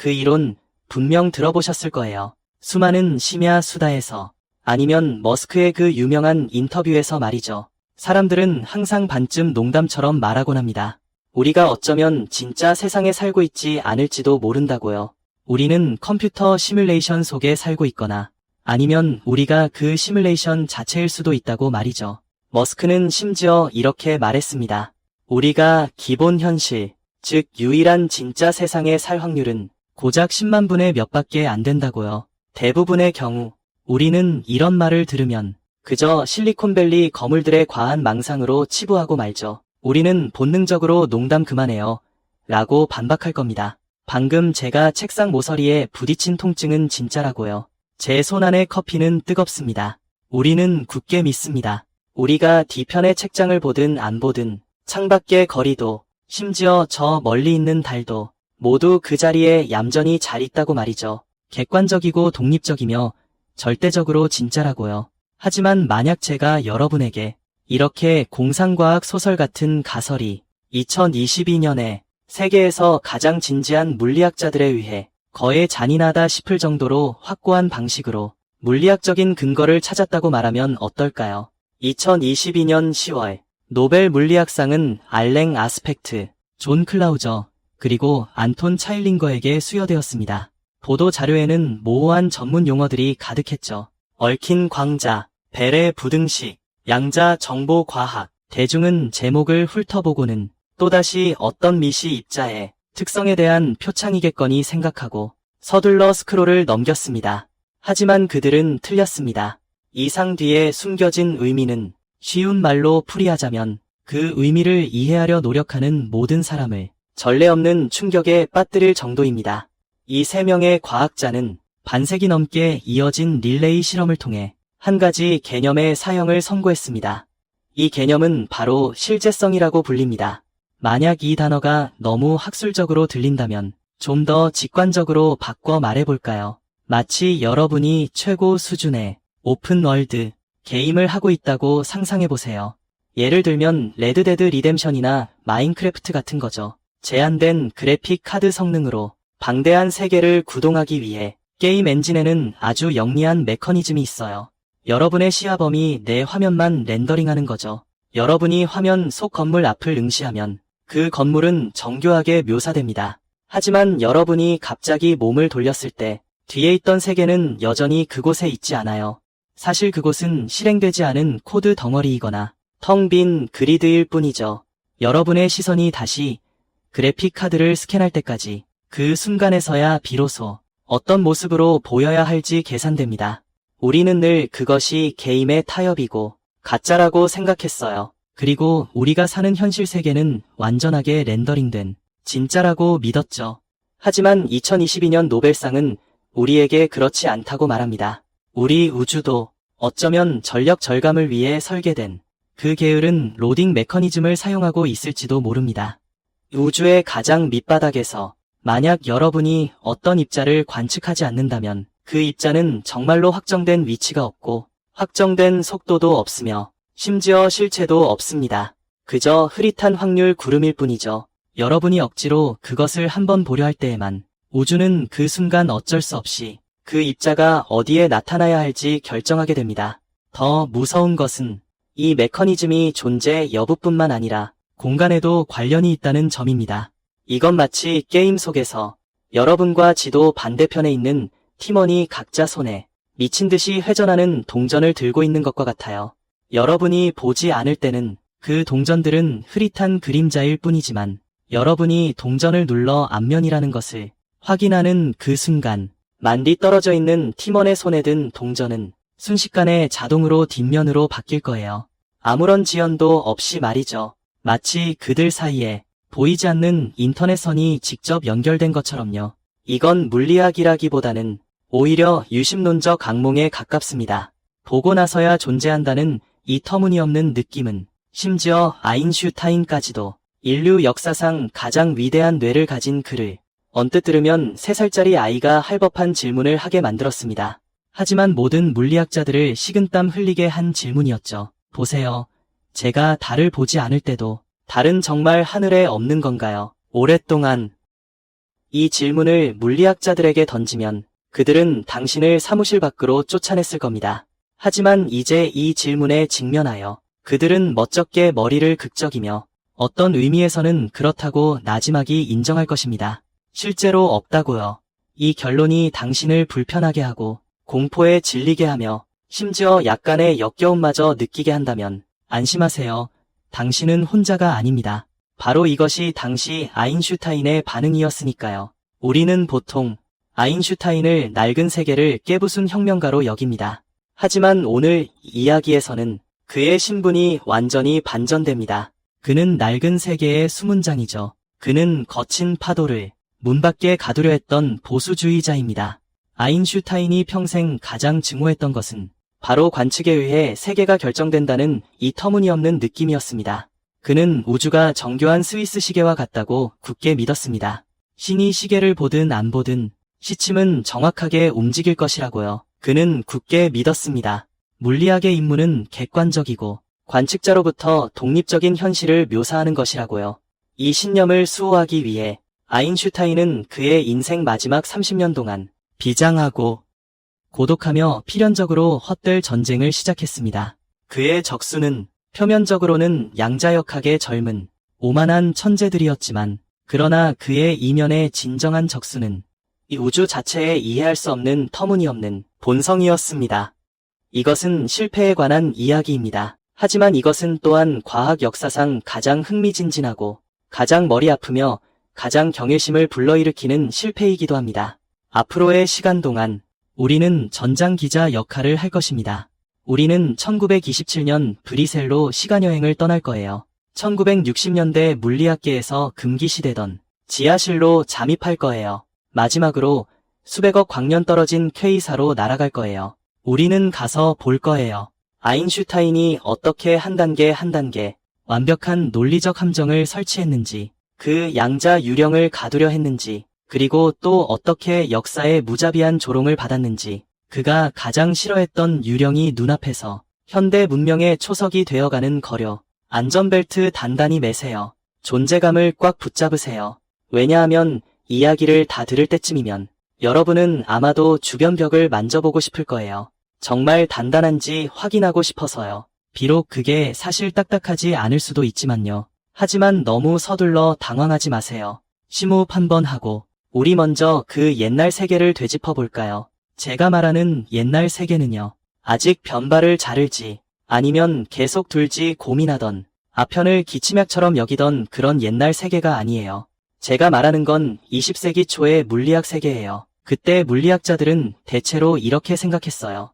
그 이론 분명 들어보셨을 거예요. 수많은 심야 수다에서 아니면 머스크의 그 유명한 인터뷰에서 말이죠. 사람들은 항상 반쯤 농담처럼 말하곤 합니다. 우리가 어쩌면 진짜 세상에 살고 있지 않을지도 모른다고요. 우리는 컴퓨터 시뮬레이션 속에 살고 있거나 아니면 우리가 그 시뮬레이션 자체일 수도 있다고 말이죠. 머스크는 심지어 이렇게 말했습니다. 우리가 기본 현실, 즉 유일한 진짜 세상에 살 확률은 고작 10만 분의 몇 밖에 안 된다고요. 대부분의 경우 우리는 이런 말을 들으면 그저 실리콘밸리 거물들의 과한 망상으로 치부하고 말죠. 우리는 본능적으로 농담 그만해요 라고 반박할 겁니다. 방금 제가 책상 모서리에 부딪힌 통증은 진짜라고요. 제 손 안의 커피는 뜨겁습니다. 우리는 굳게 믿습니다. 우리가 뒤편의 책장을 보든 안 보든 창밖의 거리도 심지어 저 멀리 있는 달도 모두 그 자리에 얌전히 잘 있다고 말이죠. 객관적이고 독립적이며 절대적으로 진짜라고요. 하지만 만약 제가 여러분에게 이렇게 공상과학 소설 같은 가설이 2022년에 세계에서 가장 진지한 물리학자들에 의해 거의 잔인하다 싶을 정도로 확고한 방식으로 물리학적인 근거를 찾았다고 말하면 어떨까요? 2022년 10월 노벨 물리학상은 알랭 아스펙트, 존 클라우저, 그리고 안톤 차일링거에게 수여되었습니다. 보도 자료에는 모호한 전문 용어들이 가득했죠. 얽힌 광자, 벨의 부등식, 양자 정보과학. 대중은 제목을 훑어보고는 또다시 어떤 미시 입자의 특성에 대한 표창이겠거니 생각하고 서둘러 스크롤을 넘겼습니다. 하지만 그들은 틀렸습니다. 이 상 뒤에 숨겨진 의미는 쉬운 말로 풀이하자면 그 의미를 이해하려 노력하는 모든 사람을 전례 없는 충격에 빠뜨릴 정도입니다. 이 세 명의 과학자는 반세기 넘게 이어진 릴레이 실험을 통해 한 가지 개념의 사형을 선고했습니다. 이 개념은 바로 실제성이라고 불립니다. 만약 이 단어가 너무 학술적으로 들린다면 좀 더 직관적으로 바꿔 말해볼까요? 마치 여러분이 최고 수준의 오픈월드 게임을 하고 있다고 상상해보세요. 예를 들면 레드데드 리뎀션이나 마인크래프트 같은 거죠. 제한된 그래픽 카드 성능으로 방대한 세계를 구동하기 위해 게임 엔진에는 아주 영리한 메커니즘이 있어요. 여러분의 시야범위 내 화면만 렌더링하는 거죠. 여러분이 화면 속 건물 앞을 응시하면 그 건물은 정교하게 묘사됩니다. 하지만 여러분이 갑자기 몸을 돌렸을 때 뒤에 있던 세계는 여전히 그곳에 있지 않아요. 사실 그곳은 실행되지 않은 코드 덩어리이거나 텅 빈 그리드일 뿐이죠. 여러분의 시선이 다시 그래픽 카드를 스캔할 때까지 그 순간에서야 비로소 어떤 모습으로 보여야 할지 계산됩니다. 우리는 늘 그것이 게임의 타협이고 가짜라고 생각했어요. 그리고 우리가 사는 현실 세계는 완전하게 렌더링된 진짜라고 믿었죠. 하지만 2022년 노벨상은 우리에게 그렇지 않다고 말합니다. 우리 우주도 어쩌면 전력 절감을 위해 설계된 그 게으른 로딩 메커니즘을 사용하고 있을지도 모릅니다. 우주의 가장 밑바닥에서 만약 여러분이 어떤 입자를 관측하지 않는다면 그 입자는 정말로 확정된 위치가 없고 확정된 속도도 없으며 심지어 실체도 없습니다. 그저 흐릿한 확률 구름일 뿐이죠. 여러분이 억지로 그것을 한번 보려 할 때에만 우주는 그 순간 어쩔 수 없이 그 입자가 어디에 나타나야 할지 결정하게 됩니다. 더 무서운 것은 이 메커니즘이 존재 여부뿐만 아니라 공간에도 관련이 있다는 점입니다. 이건 마치 게임 속에서 여러분과 지도 반대편에 있는 팀원이 각자 손에 미친 듯이 회전하는 동전을 들고 있는 것과 같아요. 여러분이 보지 않을 때는 그 동전들은 흐릿한 그림자일 뿐이지만 여러분이 동전을 눌러 앞면이라는 것을 확인하는 그 순간 만디 떨어져 있는 팀원의 손에 든 동전은 순식간에 자동으로 뒷면으로 바뀔 거예요. 아무런 지연도 없이 말이죠. 마치 그들 사이에 보이지 않는 인터넷선이 직접 연결된 것처럼요. 이건 물리학이라기보다는 오히려 유심론적 악몽에 가깝습니다. 보고 나서야 존재한다는 이 터무니없는 느낌은 심지어 아인슈타인까지도 인류 역사상 가장 위대한 뇌를 가진 그를 언뜻 들으면 3살짜리 아이가 할 법한 질문을 하게 만들었습니다. 하지만 모든 물리학자들을 식은땀 흘리게 한 질문이었죠. 보세요. 제가 달을 보지 않을 때도 달은 정말 하늘에 없는 건가요? 오랫동안 이 질문을 물리학자들에게 던지면 그들은 당신을 사무실 밖으로 쫓아냈을 겁니다. 하지만 이제 이 질문에 직면하여 그들은 멋쩍게 머리를 극적이며 어떤 의미에서는 그렇다고 나지막이 인정할 것입니다. 실제로 없다고요. 이 결론이 당신을 불편하게 하고 공포에 질리게 하며 심지어 약간의 역겨움마저 느끼게 한다면 안심하세요. 당신은 혼자가 아닙니다. 바로 이것이 당시 아인슈타인의 반응이었으니까요. 우리는 보통 아인슈타인을 낡은 세계를 깨부순 혁명가로 여깁니다. 하지만 오늘 이야기에서는 그의 신분이 완전히 반전됩니다. 그는 낡은 세계의 수문장이죠. 그는 거친 파도를 문 밖에 가두려 했던 보수주의자입니다. 아인슈타인이 평생 가장 증오했던 것은 바로 관측에 의해 세계가 결정된다는 이 터무니없는 느낌이었습니다. 그는 우주가 정교한 스위스 시계와 같다고 굳게 믿었습니다. 신이 시계를 보든 안 보든 시침은 정확하게 움직일 것이라고요. 그는 굳게 믿었습니다. 물리학의 임무는 객관적이고 관측자로부터 독립적인 현실을 묘사하는 것이라고요. 이 신념을 수호하기 위해 아인슈타인은 그의 인생 마지막 30년 동안 비장하고 고독하며 필연적으로 헛될 전쟁을 시작했습니다. 그의 적수는 표면적으로는 양자역학의 젊은 오만한 천재들이었지만 그러나 그의 이면의 진정한 적수는 이 우주 자체에 이해할 수 없는 터무니없는 본성이었습니다. 이것은 실패에 관한 이야기입니다. 하지만 이것은 또한 과학 역사상 가장 흥미진진하고 가장 머리 아프며 가장 경외심을 불러일으키는 실패이기도 합니다. 앞으로의 시간 동안 우리는 전장기자 역할을 할 것입니다. 우리는 1927년 브리셀로 시간여행을 떠날 거예요. 1960년대 물리학계에서 금기시되던 지하실로 잠입할 거예요. 마지막으로 수백억 광년 떨어진 퀘이사로 날아갈 거예요. 우리는 가서 볼 거예요. 아인슈타인이 어떻게 한 단계 한 단계 완벽한 논리적 함정을 설치했는지, 그 양자 유령을 가두려 했는지, 그리고 또 어떻게 역사의 무자비한 조롱을 받았는지, 그가 가장 싫어했던 유령이 눈앞에서 현대 문명의 초석이 되어가는 거려. 안전벨트 단단히 매세요. 존재감을 꽉 붙잡으세요. 왜냐하면 이야기를 다 들을 때쯤이면 여러분은 아마도 주변 벽을 만져보고 싶을 거예요. 정말 단단한지 확인하고 싶어서요. 비록 그게 사실 딱딱하지 않을 수도 있지만요. 하지만 너무 서둘러 당황하지 마세요. 심호흡 한번 하고 우리 먼저 그 옛날 세계를 되짚어 볼까요? 제가 말하는 옛날 세계는요. 아직 변발을 자를지 아니면 계속 둘지 고민하던 아편을 기치맥처럼 여기던 그런 옛날 세계가 아니에요. 제가 말하는 건 20세기 초의 물리학 세계예요. 그때 물리학자들은 대체로 이렇게 생각했어요.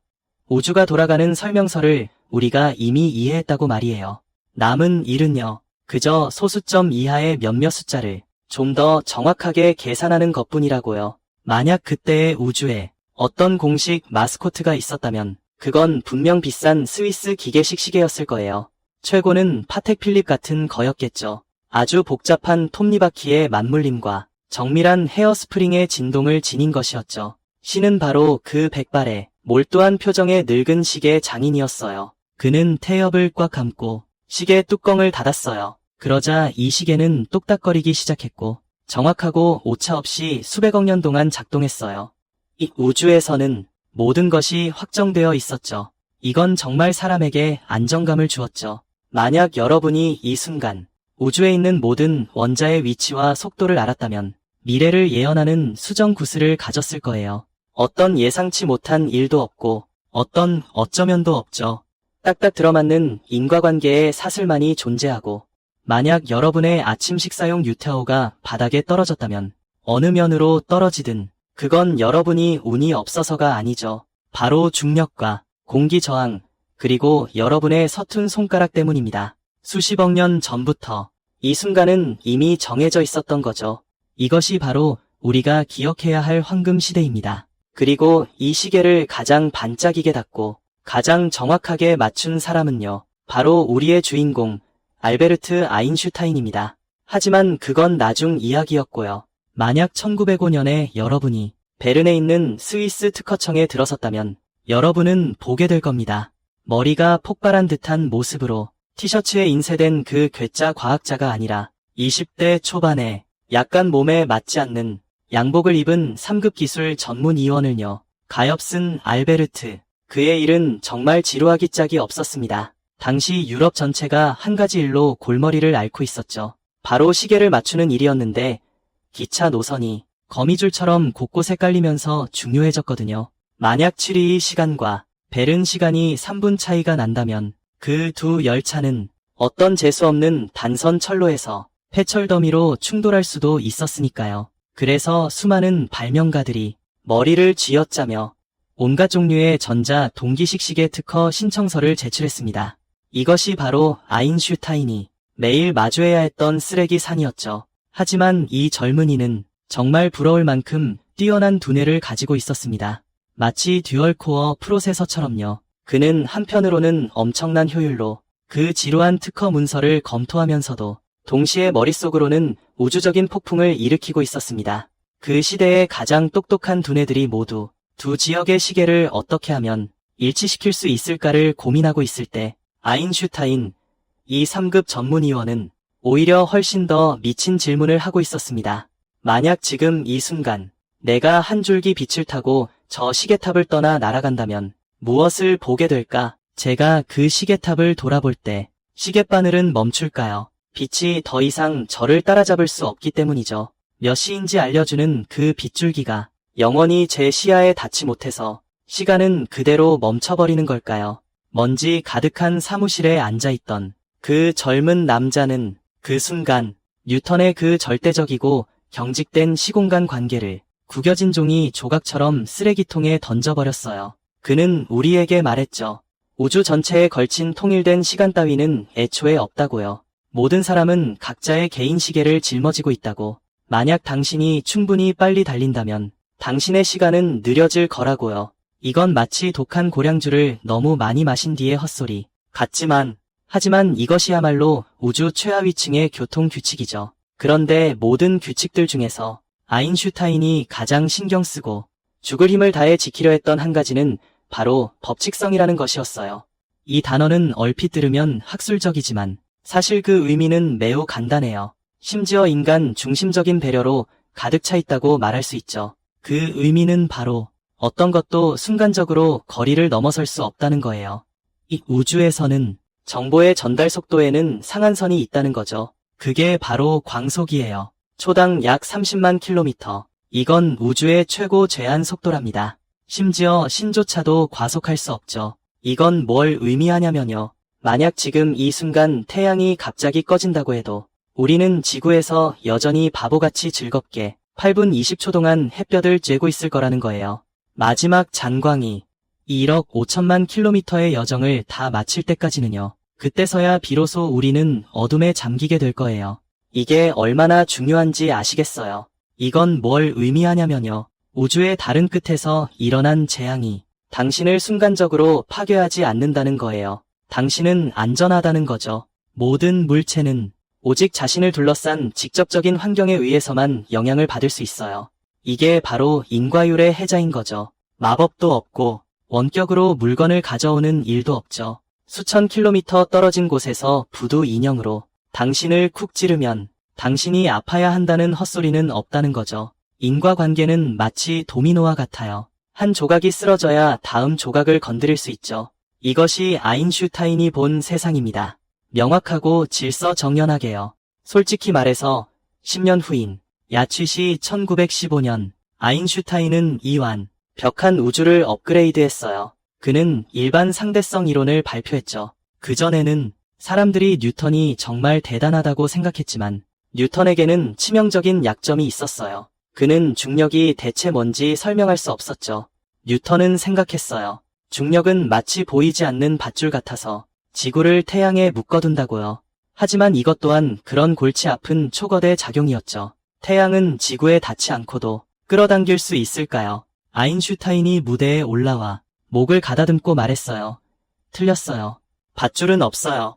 우주가 돌아가는 설명서를 우리가 이미 이해했다고 말이에요. 남은 일은요. 그저 소수점 이하의 몇몇 숫자를 좀 더 정확하게 계산하는 것뿐이라고요. 만약 그때의 우주에 어떤 공식 마스코트가 있었다면 그건 분명 비싼 스위스 기계식 시계였을 거예요. 최고는 파텍 필립 같은 거였겠죠. 아주 복잡한 톱니바퀴의 맞물림과 정밀한 헤어스프링의 진동을 지닌 것이었죠. 신은 바로 그 백발의 몰두한 표정의 늙은 시계 장인이었어요. 그는 태엽을 꽉 감고 시계 뚜껑을 닫았어요. 그러자 이 시계는 똑딱거리기 시작했고 정확하고 오차 없이 수백억 년 동안 작동했어요. 이 우주에서는 모든 것이 확정되어 있었죠. 이건 정말 사람에게 안정감을 주었죠. 만약 여러분이 이 순간 우주에 있는 모든 원자의 위치와 속도를 알았다면 미래를 예언하는 수정 구슬을 가졌을 거예요. 어떤 예상치 못한 일도 없고 어떤 어쩌면도 없죠. 딱딱 들어맞는 인과관계의 사슬만이 존재하고 만약 여러분의 아침 식사용 유태오가 바닥에 떨어졌다면 어느 면으로 떨어지든 그건 여러분이 운이 없어서가 아니죠. 바로 중력과 공기 저항 그리고 여러분의 서툰 손가락 때문입니다. 수십억 년 전부터 이 순간은 이미 정해져 있었던 거죠. 이것이 바로 우리가 기억해야 할 황금 시대입니다. 그리고 이 시계를 가장 반짝이게 닫고 가장 정확하게 맞춘 사람은요. 바로 우리의 주인공 알베르트 아인슈타인입니다. 하지만 그건 나중 이야기였고요. 만약 1905년에 여러분이 베른에 있는 스위스 특허청에 들어섰다면 여러분은 보게 될 겁니다. 머리가 폭발한 듯한 모습으로 티셔츠에 인쇄된 그 괴짜 과학자가 아니라 20대 초반에 약간 몸에 맞지 않는 양복을 입은 3급 기술 전문 의원을요. 가엾은 알베르트. 그의 일은 정말 지루하기 짝이 없었습니다. 당시 유럽 전체가 한 가지 일로 골머리를 앓고 있었죠. 바로 시계를 맞추는 일이었는데 기차 노선이 거미줄처럼 곳곳에 깔리면서 중요해졌거든요. 만약 취리의 시간과 베른 시간이 3분 차이가 난다면 그 두 열차는 어떤 재수 없는 단선 철로에서 폐철 더미로 충돌할 수도 있었으니까요. 그래서 수많은 발명가들이 머리를 쥐어짜며 온갖 종류의 전자 동기식 시계 특허 신청서를 제출했습니다. 이것이 바로 아인슈타인이 매일 마주해야 했던 쓰레기 산이었죠. 하지만 이 젊은이는 정말 부러울 만큼 뛰어난 두뇌를 가지고 있었습니다. 마치 듀얼코어 프로세서처럼요. 그는 한편으로는 엄청난 효율로 그 지루한 특허 문서를 검토하면서도 동시에 머릿속으로는 우주적인 폭풍을 일으키고 있었습니다. 그 시대의 가장 똑똑한 두뇌들이 모두 두 지역의 시계를 어떻게 하면 일치시킬 수 있을까를 고민하고 있을 때 아인슈타인, 이 3급 전문의원은 오히려 훨씬 더 미친 질문을 하고 있었습니다. 만약 지금 이 순간 내가 한 줄기 빛을 타고 저 시계탑을 떠나 날아간다면 무엇을 보게 될까? 제가 그 시계탑을 돌아볼 때 시계바늘은 멈출까요? 빛이 더 이상 저를 따라잡을 수 없기 때문이죠. 몇 시인지 알려주는 그 빗줄기가 영원히 제 시야에 닿지 못해서 시간은 그대로 멈춰버리는 걸까요? 먼지 가득한 사무실에 앉아있던 그 젊은 남자는 그 순간 뉴턴의 그 절대적이고 경직된 시공간 관계를 구겨진 종이 조각처럼 쓰레기통에 던져버렸어요. 그는 우리에게 말했죠. 우주 전체에 걸친 통일된 시간 따위는 애초에 없다고요. 모든 사람은 각자의 개인 시계를 짊어지고 있다고. 만약 당신이 충분히 빨리 달린다면 당신의 시간은 느려질 거라고요. 이건 마치 독한 고량주를 너무 많이 마신 뒤의 헛소리 하지만 이것이야말로 우주 최하위층의 교통 규칙이죠. 그런데 모든 규칙들 중에서 아인슈타인이 가장 신경 쓰고 죽을 힘을 다해 지키려 했던 한 가지는 바로 법칙성이라는 것이었어요. 이 단어는 얼핏 들으면 학술적이지만 사실 그 의미는 매우 간단해요. 심지어 인간 중심적인 배려로 가득 차 있다고 말할 수 있죠. 그 의미는 바로 어떤 것도 순간적으로 거리를 넘어설 수 없다는 거예요. 이 우주에서는 정보의 전달 속도에는 상한선이 있다는 거죠. 그게 바로 광속이에요. 초당 약 30만 킬로미터. 이건 우주의 최고 제한 속도랍니다. 심지어 신조차도 과속할 수 없죠. 이건 뭘 의미하냐면요. 만약 지금 이 순간 태양이 갑자기 꺼진다고 해도 우리는 지구에서 여전히 바보같이 즐겁게 8분 20초 동안 햇볕을 쬐고 있을 거라는 거예요. 마지막 잔광이 1억 5천만 킬로미터의 여정을 다 마칠 때까지는요. 그때서야 비로소 우리는 어둠에 잠기게 될 거예요. 이게 얼마나 중요한지 아시겠어요? 이건 뭘 의미하냐면요. 우주의 다른 끝에서 일어난 재앙이 당신을 순간적으로 파괴하지 않는다는 거예요. 당신은 안전하다는 거죠. 모든 물체는 오직 자신을 둘러싼 직접적인 환경에 의해서만 영향을 받을 수 있어요. 이게 바로 인과율의 해자인 거죠. 마법도 없고 원격으로 물건을 가져오는 일도 없죠. 수천 킬로미터 떨어진 곳에서 부두 인형으로 당신을 쿡 찌르면 당신이 아파야 한다는 헛소리는 없다는 거죠. 인과관계는 마치 도미노와 같아요. 한 조각이 쓰러져야 다음 조각을 건드릴 수 있죠. 이것이 아인슈타인이 본 세상입니다. 명확하고 질서정연하게요. 솔직히 말해서 10년 후인 야취시 1915년 아인슈타인은 이완 벽한 우주를 업그레이드했어요. 그는 일반 상대성 이론을 발표했죠. 그전에는 사람들이 뉴턴이 정말 대단하다고 생각했지만 뉴턴에게는 치명적인 약점이 있었어요. 그는 중력이 대체 뭔지 설명할 수 없었죠. 뉴턴은 생각했어요. 중력은 마치 보이지 않는 밧줄 같아서 지구를 태양에 묶어둔다고요. 하지만 이것 또한 그런 골치 아픈 초거대 작용이었죠. 태양은 지구에 닿지 않고도 끌어당길 수 있을까요? 아인슈타인이 무대에 올라와 목을 가다듬고 말했어요. 틀렸어요. 밧줄은 없어요.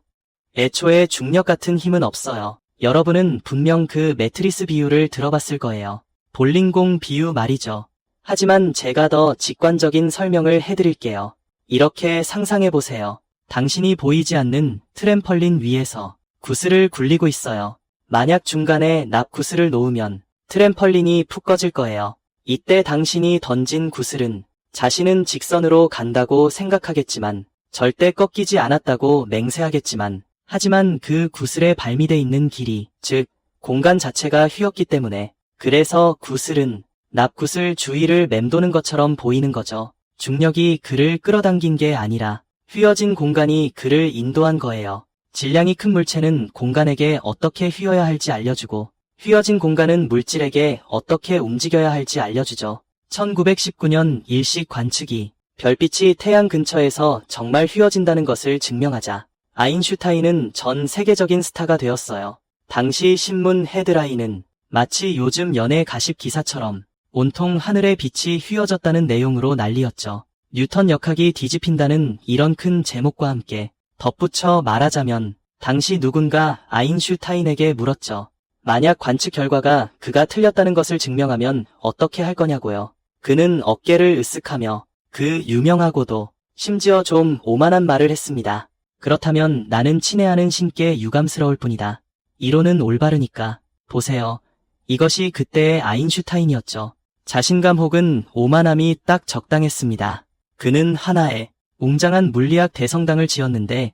애초에 중력 같은 힘은 없어요. 여러분은 분명 그 매트리스 비유를 들어봤을 거예요. 볼링공 비유 말이죠. 하지만 제가 더 직관적인 설명을 해드릴게요. 이렇게 상상해보세요. 당신이 보이지 않는 트램펄린 위에서 구슬을 굴리고 있어요. 만약 중간에 납 구슬을 놓으면 트램펄린이 푹 꺼질 거예요. 이때 당신이 던진 구슬은 자신은 직선으로 간다고 생각하겠지만 절대 꺾이지 않았다고 맹세하겠지만 하지만 그 구슬에 발미돼 있는 길이, 즉 공간 자체가 휘었기 때문에 그래서 구슬은 납구슬 주위를 맴도는 것처럼 보이는 거죠. 중력이 그를 끌어당긴 게 아니라 휘어진 공간이 그를 인도한 거예요. 질량이 큰 물체는 공간에게 어떻게 휘어야 할지 알려주고 휘어진 공간은 물질에게 어떻게 움직여야 할지 알려주죠. 1919년 일식 관측이 별빛이 태양 근처에서 정말 휘어진다는 것을 증명하자 아인슈타인은 전 세계적인 스타가 되었어요. 당시 신문 헤드라인은 마치 요즘 연예 가십 기사처럼 온통 하늘의 빛이 휘어졌다는 내용으로 난리였죠. 뉴턴 역학이 뒤집힌다는 이런 큰 제목과 함께 덧붙여 말하자면 당시 누군가 아인슈타인에게 물었죠. 만약 관측 결과가 그가 틀렸다는 것을 증명하면 어떻게 할 거냐고요. 그는 어깨를 으쓱하며 그 유명하고도 심지어 좀 오만한 말을 했습니다. 그렇다면 나는 친애하는 신께 유감스러울 뿐이다. 이론은 올바르니까. 보세요. 이것이 그때의 아인슈타인이었죠. 자신감 혹은 오만함이 딱 적당했습니다. 그는 하나의 웅장한 물리학 대성당을 지었는데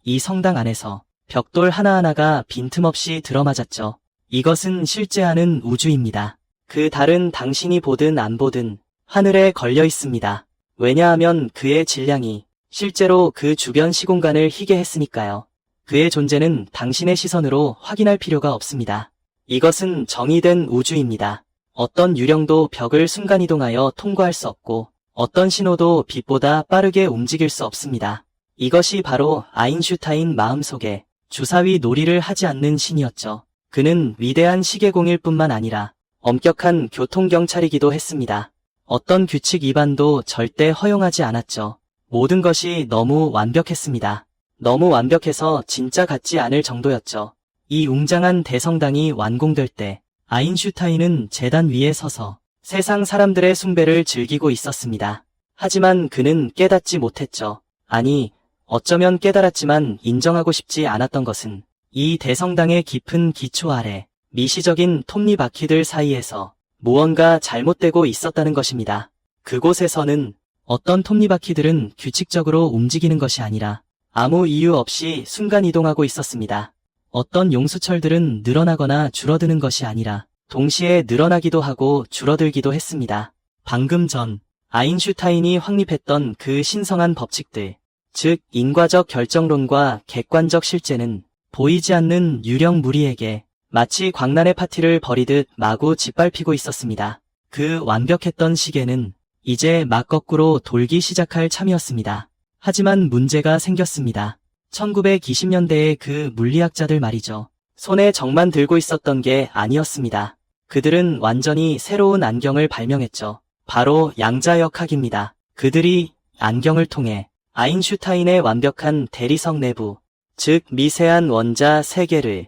이 성당 안에서 벽돌 하나하나가 빈틈없이 들어맞았죠. 이것은 실제하는 우주입니다. 그 달은 당신이 보든 안 보든 하늘에 걸려 있습니다. 왜냐하면 그의 질량이 실제로 그 주변 시공간을 희게 했으니까요. 그의 존재는 당신의 시선으로 확인할 필요가 없습니다. 이것은 정의된 우주입니다. 어떤 유령도 벽을 순간이동하여 통과할 수 없고 어떤 신호도 빛보다 빠르게 움직일 수 없습니다. 이것이 바로 아인슈타인 마음속에 주사위 놀이를 하지 않는 신이었죠. 그는 위대한 시계공일 뿐만 아니라 엄격한 교통경찰이기도 했습니다. 어떤 규칙 위반도 절대 허용하지 않았죠. 모든 것이 너무 완벽했습니다. 너무 완벽해서 진짜 같지 않을 정도였죠. 이 웅장한 대성당이 완공될 때 아인슈타인은 제단 위에 서서 세상 사람들의 숭배를 즐기고 있었습니다. 하지만 그는 깨닫지 못했죠. 아니, 어쩌면 깨달았지만 인정하고 싶지 않았던 것은 이 대성당의 깊은 기초 아래 미시적인 톱니바퀴들 사이에서 무언가 잘못되고 있었다는 것입니다. 그곳에서는 어떤 톱니바퀴들은 규칙적으로 움직이는 것이 아니라 아무 이유 없이 순간이동하고 있었습니다. 어떤 용수철들은 늘어나거나 줄어드는 것이 아니라 동시에 늘어나기도 하고 줄어들기도 했습니다. 방금 전 아인슈타인이 확립했던 그 신성한 법칙들, 즉 인과적 결정론과 객관적 실제는 보이지 않는 유령 무리에게 마치 광란의 파티를 벌이듯 마구 짓밟히고 있었습니다. 그 완벽했던 시계는 이제 막 거꾸로 돌기 시작할 참이었습니다. 하지만 문제가 생겼습니다. 1920년대의 그 물리학자들 말이죠. 손에 정만 들고 있었던 게 아니었습니다. 그들은 완전히 새로운 안경을 발명했죠. 바로 양자역학입니다. 그들이 안경을 통해 아인슈타인의 완벽한 대리석 내부, 즉 미세한 원자 세계를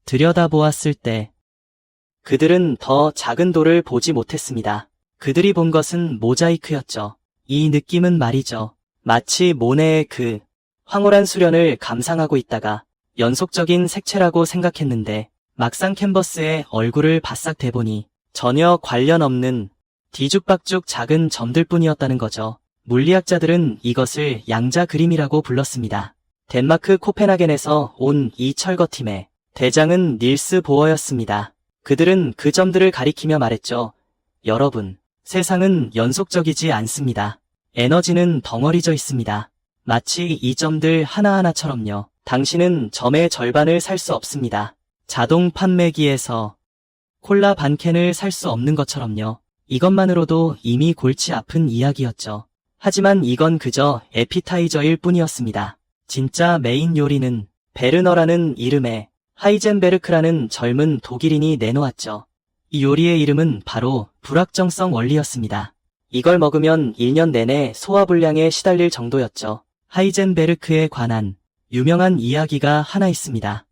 들여다보았을 때 그들은 더 작은 돌을 보지 못했습니다. 그들이 본 것은 모자이크였죠. 이 느낌은 말이죠. 마치 모네의 그 황홀한 수련을 감상하고 있다가 연속적인 색채라고 생각했는데 막상 캔버스에 얼굴을 바싹 대보니 전혀 관련 없는 뒤죽박죽 작은 점들뿐이었다는 거죠. 물리학자들은 이것을 양자 그림이라고 불렀습니다. 덴마크 코펜하겐에서 온 이 철거팀의 대장은 닐스 보어였습니다. 그들은 그 점들을 가리키며 말했죠. 여러분, 세상은 연속적이지 않습니다. 에너지는 덩어리져 있습니다. 마치 이 점들 하나하나처럼요. 당신은 점의 절반을 살 수 없습니다. 자동 판매기에서 콜라 반 캔을 살 수 없는 것처럼요. 이것만으로도 이미 골치 아픈 이야기였죠. 하지만 이건 그저 에피타이저일 뿐이었습니다. 진짜 메인 요리는 베르너라는 이름의 하이젠베르크라는 젊은 독일인이 내놓았죠. 이 요리의 이름은 바로 불확정성 원리였습니다. 이걸 먹으면 1년 내내 소화불량에 시달릴 정도였죠. 하이젠베르크에 관한 유명한 이야기가 하나 있습니다.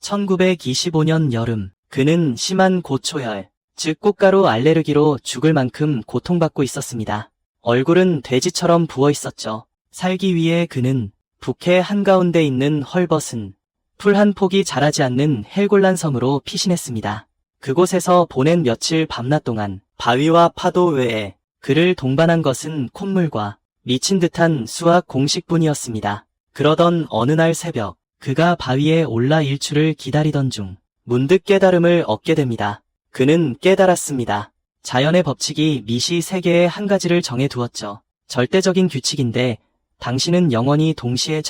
1925년 여름, 그는 심한 고초열, 즉 꽃가루 알레르기로 죽을 만큼 고통받고 있었습니다. 얼굴은 돼지처럼 부어 있었죠. 살기 위해 그는 북해 한가운데 있는 헐벗은 풀 한 폭이 자라지 않는 헬골란 섬으로 피신했습니다. 그곳에서 보낸 며칠 밤낮 동안 바위와 파도 외에 그를 동반한 것은 콧물과 미친 듯한 수학 공식뿐이었습니다. 그러던 어느 날 새벽, 그가 바위에 올라 일출을 기다리던 중 문득 깨달음을 얻게 됩니다. 그는 깨달았습니다. 자연의 법칙이 미시 세계의 한 가지를 정해두었죠. 절대적인 규칙인데 당신은 영원히 동시에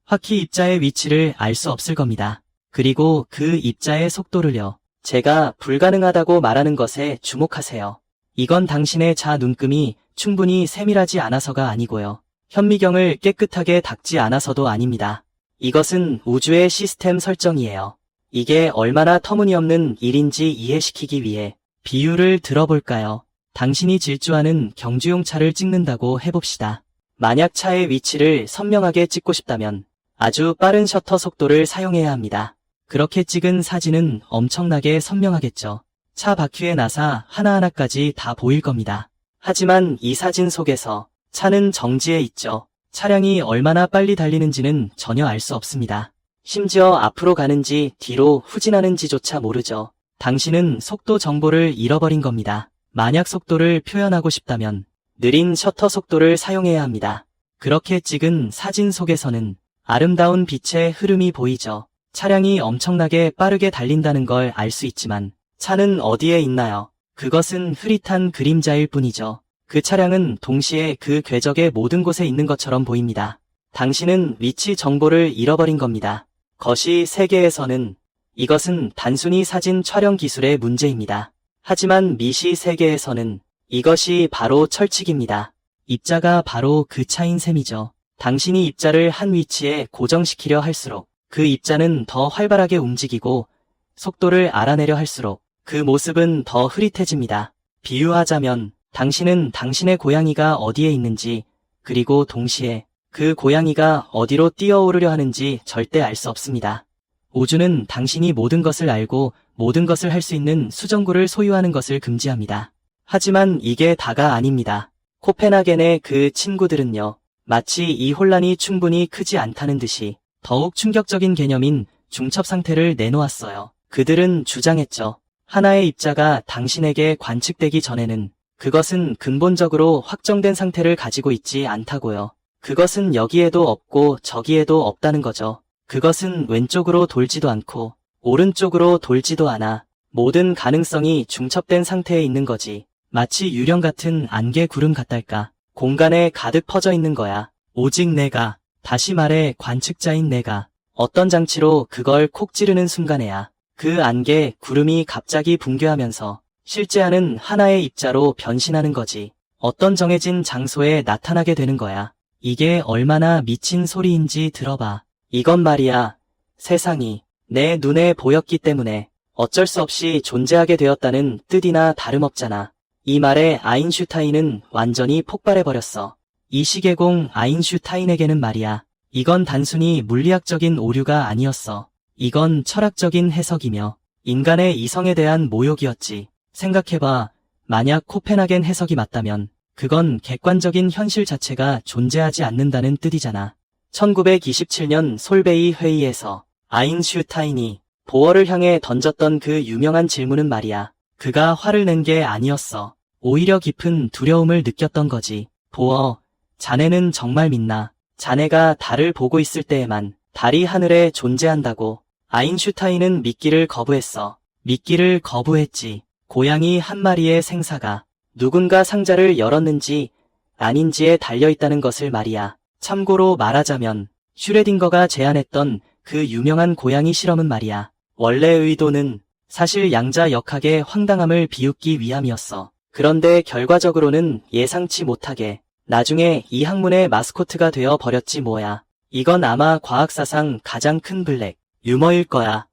확히 입자의 위치를 알 수 없을 겁니다. 그리고 그 입자의 속도를요. 제가 불가능하다고 말하는 것에 주목하세요. 이건 당신의 자 눈금이 충분히 세밀하지 않아서가 아니고요. 현미경을 깨끗하게 닦지 않아서도 아닙니다. 이것은 우주의 시스템 설정이에요. 이게 얼마나 터무니없는 일인지 이해시키기 위해 비유를 들어볼까요? 당신이 질주하는 경주용 차를 찍는다고 해봅시다. 만약 차의 위치를 선명하게 찍고 싶다면 아주 빠른 셔터 속도를 사용해야 합니다. 그렇게 찍은 사진은 엄청나게 선명하겠죠. 차 바퀴의 나사 하나하나까지 다 보일 겁니다. 하지만 이 사진 속에서 차는 정지해 있죠. 차량이 얼마나 빨리 달리는지는 전혀 알 수 없습니다. 심지어 앞으로 가는지 뒤로 후진하는지조차 모르죠. 당신은 속도 정보를 잃어버린 겁니다. 만약 속도를 표현하고 싶다면 느린 셔터 속도를 사용해야 합니다. 그렇게 찍은 사진 속에서는 아름다운 빛의 흐름이 보이죠. 차량이 엄청나게 빠르게 달린다는 걸 알 수 있지만 차는 어디에 있나요? 그것은 흐릿한 그림자일 뿐이죠. 그 차량은 동시에 그 궤적의 모든 곳에 있는 것처럼 보입니다. 당신은 위치 정보를 잃어버린 겁니다. 거시 세계에서는 이것은 단순히 사진 촬영 기술의 문제입니다. 하지만 미시 세계에서는 이것이 바로 철칙입니다. 입자가 바로 그 차인 셈이죠. 당신이 입자를 한 위치에 고정시키려 할수록 그 입자는 더 활발하게 움직이고 속도를 알아내려 할수록 그 모습은 더 흐릿해집니다. 비유하자면 당신은 당신의 고양이가 어디에 있는지 그리고 동시에 그 고양이가 어디로 뛰어오르려 하는지 절대 알 수 없습니다. 우주는 당신이 모든 것을 알고 모든 것을 할 수 있는 수정구를 소유하는 것을 금지합니다. 하지만 이게 다가 아닙니다. 코펜하겐의 그 친구들은요. 마치 이 혼란이 충분히 크지 않다는 듯이 더욱 충격적인 개념인 중첩 상태를 내놓았어요. 그들은 주장했죠. 하나의 입자가 당신에게 관측되기 전에는 그것은 근본적으로 확정된 상태를 가지고 있지 않다고요. 그것은 여기에도 없고 저기에도 없다는 거죠. 그것은 왼쪽으로 돌지도 않고 오른쪽으로 돌지도 않아 모든 가능성이 중첩된 상태에 있는 거지. 마치 유령 같은 안개 구름 같달까. 공간에 가득 퍼져 있는 거야. 오직 내가, 다시 말해 관측자인 내가 어떤 장치로 그걸 콕 찌르는 순간에야 그 안개 구름이 갑자기 붕괴하면서 실제하는 하나의 입자로 변신하는 거지. 어떤 정해진 장소에 나타나게 되는 거야. 이게 얼마나 미친 소리인지 들어봐. 이건 말이야. 세상이 내 눈에 보였기 때문에 어쩔 수 없이 존재하게 되었다는 뜻이나 다름없잖아. 이 말에 아인슈타인은 완전히 폭발해버렸어. 이 시계공 아인슈타인에게는 말이야. 이건 단순히 물리학적인 오류가 아니었어. 이건 철학적인 해석이며 인간의 이성에 대한 모욕이었지. 생각해봐. 만약 코펜하겐 해석이 맞다면 그건 객관적인 현실 자체가 존재하지 않는다는 뜻이잖아. 1927년 솔베이 회의에서 아인슈타인이 보어를 향해 던졌던 그 유명한 질문은 말이야. 그가 화를 낸 게 아니었어. 오히려 깊은 두려움을 느꼈던 거지. 보어, 자네는 정말 믿나? 자네가 달을 보고 있을 때에만 달이 하늘에 존재한다고. 아인슈타인은 믿기를 거부했어. 믿기를 거부했지. 고양이 한 마리의 생사가 누군가 상자를 열었는지 아닌지에 달려있다는 것을 말이야. 참고로 말하자면 슈레딩거가 제안했던 그 유명한 고양이 실험은 말이야. 원래 의도는 사실 양자 역학의 황당함을 비웃기 위함이었어. 그런데 결과적으로는 예상치 못하게 나중에 이 학문의 마스코트가 되어 버렸지 뭐야. 이건 아마 과학사상 가장 큰 블랙 유머일 거야.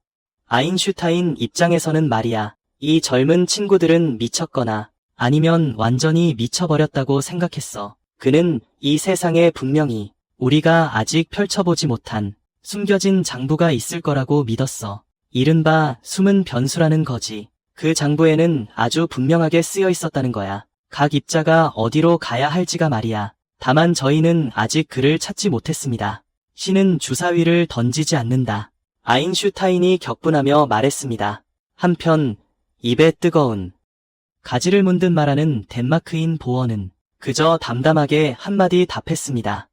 아인슈타인 입장에서는 말이야. 이 젊은 친구들은 미쳤거나 아니면 완전히 미쳐버렸다고 생각했어. 그는 이 세상에 분명히 우리가 아직 펼쳐보지 못한 숨겨진 장부가 있을 거라고 믿었어. 이른바 숨은 변수라는 거지. 그 장부에는 아주 분명하게 쓰여 있었다는 거야. 각 입자가 어디로 가야 할지가 말이야. 다만 저희는 아직 그를 찾지 못했습니다. 신은 주사위를 던지지 않는다. 아인슈타인이 격분하며 말했습니다. 한편 입에 뜨거운 가지를 문 듯 말하는 덴마크인 보어는 그저 담담하게 한마디 답했습니다.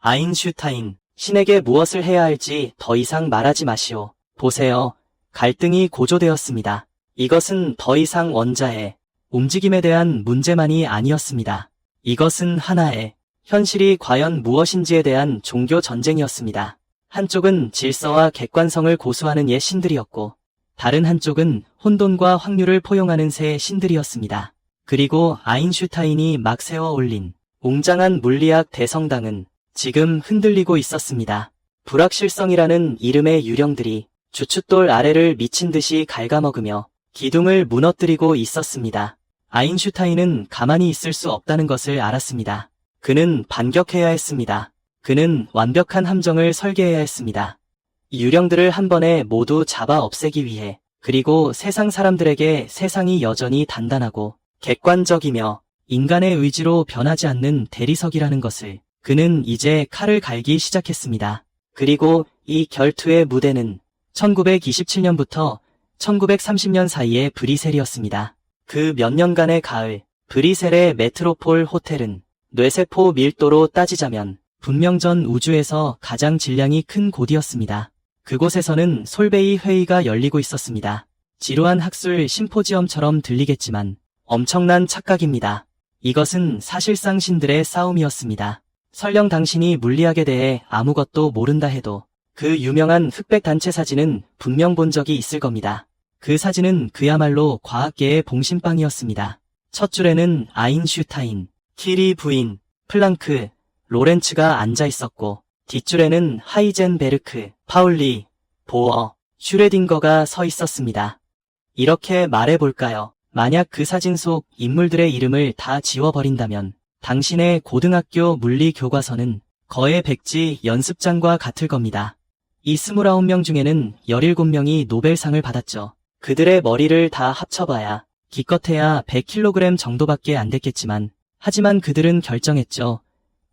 아인슈타인, 신에게 무엇을 해야 할지 더 이상 말하지 마시오. 보세요. 갈등이 고조되었습니다. 이것은 더 이상 원자의 움직임에 대한 문제만이 아니었습니다. 이것은 하나의 현실이 과연 무엇인지에 대한 종교 전쟁이었습니다. 한쪽은 질서와 객관성을 고수하는 옛 신들이었고 다른 한쪽은 혼돈과 확률을 포용하는 새 신들이었습니다. 그리고 아인슈타인이 막 세워 올린 웅장한 물리학 대성당은 지금 흔들리고 있었습니다. 불확실성이라는 이름의 유령들이 주춧돌 아래를 미친 듯이 갉아먹으며 기둥을 무너뜨리고 있었습니다. 아인슈타인은 가만히 있을 수 없다는 것을 알았습니다. 그는 반격해야 했습니다. 그는 완벽한 함정을 설계해야 했습니다. 이 유령들을 한 번에 모두 잡아 없애기 위해, 그리고 세상 사람들에게 세상이 여전히 단단하고 객관적이며 인간의 의지로 변하지 않는 대리석이라는 것을 그는 이제 칼을 갈기 시작했습니다. 그리고 이 결투의 무대는 1927년부터 1930년 사이의 브리셀이었습니다. 그 몇 년간의 가을, 브리셀의 메트로폴 호텔은 뇌세포 밀도로 따지자면 분명 전 우주에서 가장 질량이 큰 곳이었습니다. 그곳에서는 솔베이 회의가 열리고 있었습니다. 지루한 학술 심포지엄처럼 들리겠지만 엄청난 착각입니다. 이것은 사실상 신들의 싸움이었습니다. 설령 당신이 물리학에 대해 아무것도 모른다 해도 그 유명한 흑백 단체 사진은 분명 본 적이 있을 겁니다. 그 사진은 그야말로 과학계의 봉신빵이었습니다. 첫 줄에는 아인슈타인, 키리 부인, 플랑크, 로렌츠가 앉아 있었고 뒷줄에는 하이젠베르크, 파울리, 보어, 슈레딩거가 서 있었습니다. 이렇게 말해볼까요? 만약 그 사진 속 인물들의 이름을 다 지워버린다면 당신의 고등학교 물리 교과서는 거의 백지 연습장과 같을 겁니다. 이 29명 중에는 17명이 노벨상을 받았죠. 그들의 머리를 다 합쳐봐야 기껏해야 100kg 정도밖에 안 됐겠지만 하지만 그들은 결정했죠.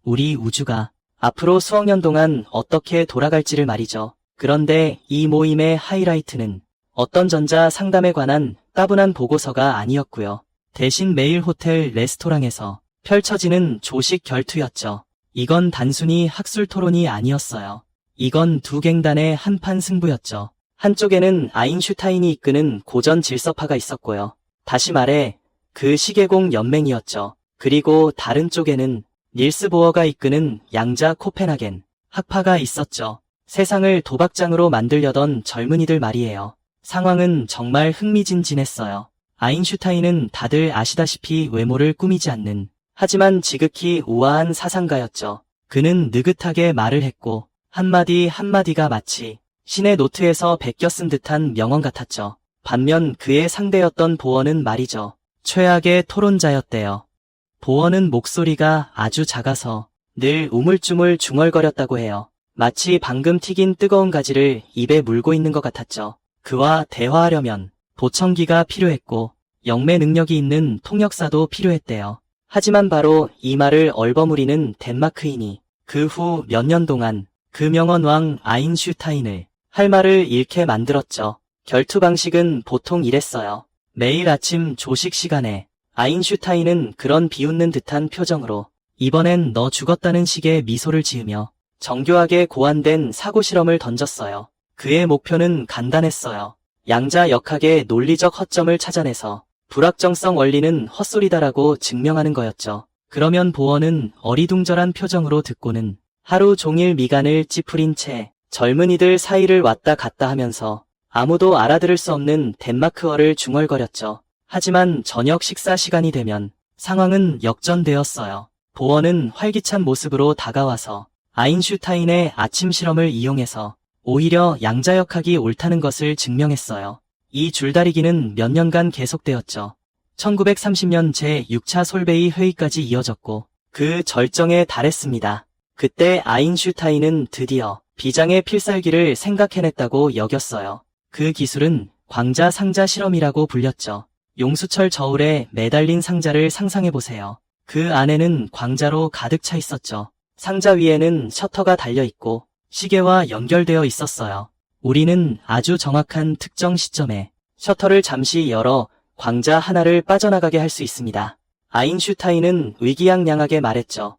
우리 우주가 앞으로 수억 년 동안 어떻게 돌아갈지를 말이죠. 그런데 이 모임의 하이라이트는 어떤 전자 상담에 관한 따분한 보고서가 아니었고요. 대신 매일 호텔 레스토랑에서 펼쳐지는 조식 결투였죠. 이건 단순히 학술 토론이 아니었어요. 이건 두 갱단의 한판 승부였죠. 한쪽에는 아인슈타인이 이끄는 고전 질서파가 있었고요. 다시 말해 그 시계공 연맹이었죠. 그리고 다른 쪽에는 닐스 보어가 이끄는 양자 코펜하겐 학파가 있었죠. 세상을 도박장으로 만들려던 젊은이들 말이에요. 상황은 정말 흥미진진했어요. 아인슈타인은 다들 아시다시피 외모를 꾸미지 않는, 하지만 지극히 우아한 사상가였죠. 그는 느긋하게 말을 했고 한마디 한마디가 마치 신의 노트에서 베껴 쓴 듯한 명언 같았죠. 반면 그의 상대였던 보어는 말이죠. 최악의 토론자였대요. 보어는 목소리가 아주 작아서 늘 우물쭈물 중얼거렸다고 해요. 마치 방금 튀긴 뜨거운 가지를 입에 물고 있는 것 같았죠. 그와 대화하려면 보청기가 필요했고 영매 능력이 있는 통역사도 필요했대요. 하지만 바로 이 말을 얼버무리는 덴마크인이 그 후 몇 년 동안 그 명언왕 아인슈타인을 할 말을 잃게 만들었죠. 결투 방식은 보통 이랬어요. 매일 아침 조식 시간에 아인슈타인은 그런 비웃는 듯한 표정으로 이번엔 너 죽었다는 식의 미소를 지으며 정교하게 고안된 사고 실험을 던졌어요. 그의 목표는 간단했어요. 양자역학의 논리적 허점을 찾아내서 불확정성 원리는 헛소리다라고 증명하는 거였죠. 그러면 보어는 어리둥절한 표정으로 듣고는 하루 종일 미간을 찌푸린 채 젊은이들 사이를 왔다 갔다 하면서 아무도 알아들을 수 없는 덴마크어를 중얼거렸죠. 하지만 저녁 식사 시간이 되면 상황은 역전되었어요. 보어는 활기찬 모습으로 다가와서 아인슈타인의 아침 실험을 이용해서 오히려 양자역학이 옳다는 것을 증명했어요. 이 줄다리기는 몇 년간 계속되었죠. 1930년 제6차 솔베이 회의까지 이어졌고 그 절정에 달했습니다. 그때 아인슈타인은 드디어 비장의 필살기를 생각해냈다고 여겼어요. 그 기술은 광자 상자 실험이라고 불렸죠. 용수철 저울에 매달린 상자를 상상해보세요. 그 안에는 광자로 가득 차 있었죠. 상자 위에는 셔터가 달려있고 시계와 연결되어 있었어요. 우리는 아주 정확한 특정 시점에 셔터를 잠시 열어 광자 하나를 빠져나가게 할 수 있습니다. 아인슈타인은 의기양양하게 말했죠.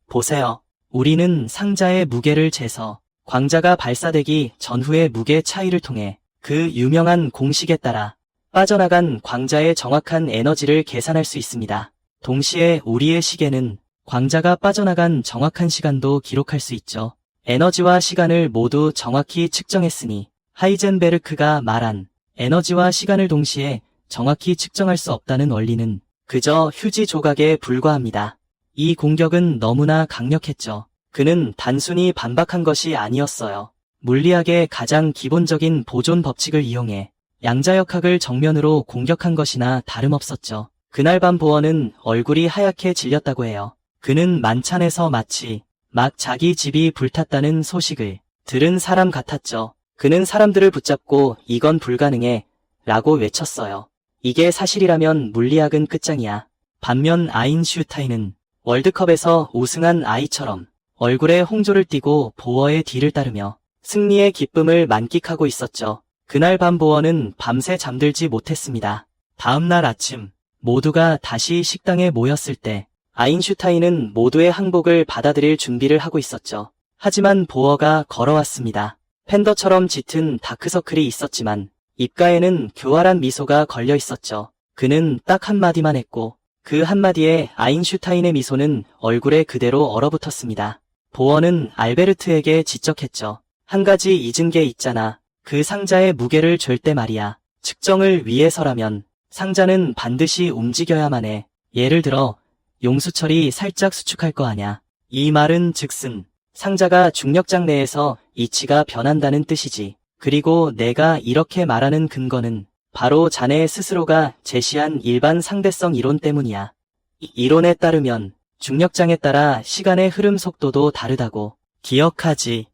보세요. 우리는 상자의 무게를 재서 광자가 발사되기 전후의 무게 차이를 통해 그 유명한 공식에 따라 빠져나간 광자의 정확한 에너지를 계산할 수 있습니다. 동시에 우리의 시계는 광자가 빠져나간 정확한 시간도 기록할 수 있죠. 에너지와 시간을 모두 정확히 측정했으니 하이젠베르크가 말한 에너지와 시간을 동시에 정확히 측정할 수 없다는 원리는 그저 휴지 조각에 불과합니다. 이 공격은 너무나 강력했죠. 그는 단순히 반박한 것이 아니었어요. 물리학의 가장 기본적인 보존 법칙을 이용해 양자역학을 정면으로 공격한 것이나 다름없었죠. 그날 밤 보어는 얼굴이 하얗게 질렸다고 해요. 그는 만찬에서 마치 막 자기 집이 불탔다는 소식을 들은 사람 같았죠. 그는 사람들을 붙잡고 이건 불가능해 라고 외쳤어요. 이게 사실이라면 물리학은 끝장이야. 반면 아인슈타인은 월드컵에서 우승한 아이처럼 얼굴에 홍조를 띠고 보어의 뒤를 따르며 승리의 기쁨을 만끽하고 있었죠. 그날 밤 보어는 밤새 잠들지 못했습니다. 다음 날 아침 모두가 다시 식당에 모였을 때 아인슈타인은 모두의 항복을 받아들일 준비를 하고 있었죠. 하지만 보어가 걸어왔습니다. 팬더처럼 짙은 다크서클이 있었지만 입가에는 교활한 미소가 걸려 있었죠. 그는 딱 한마디만 했고 그 한마디에 아인슈타인의 미소는 얼굴에 그대로 얼어붙었습니다. 보어는 알베르트에게 지적했죠. 한 가지 잊은 게 있잖아. 그 상자의 무게를 잴 때 말이야. 측정을 위해서라면 상자는 반드시 움직여야만 해. 예를 들어 용수철이 살짝 수축할 거 아냐. 이 말은 즉슨 상자가 중력장 내에서 이치가 변한다는 뜻이지. 그리고 내가 이렇게 말하는 근거는 바로 자네 스스로가 제시한 일반 상대성 이론 때문이야. 이론에 따르면 중력장에 따라 시간의 흐름 속도도 다르다고. 기억하지?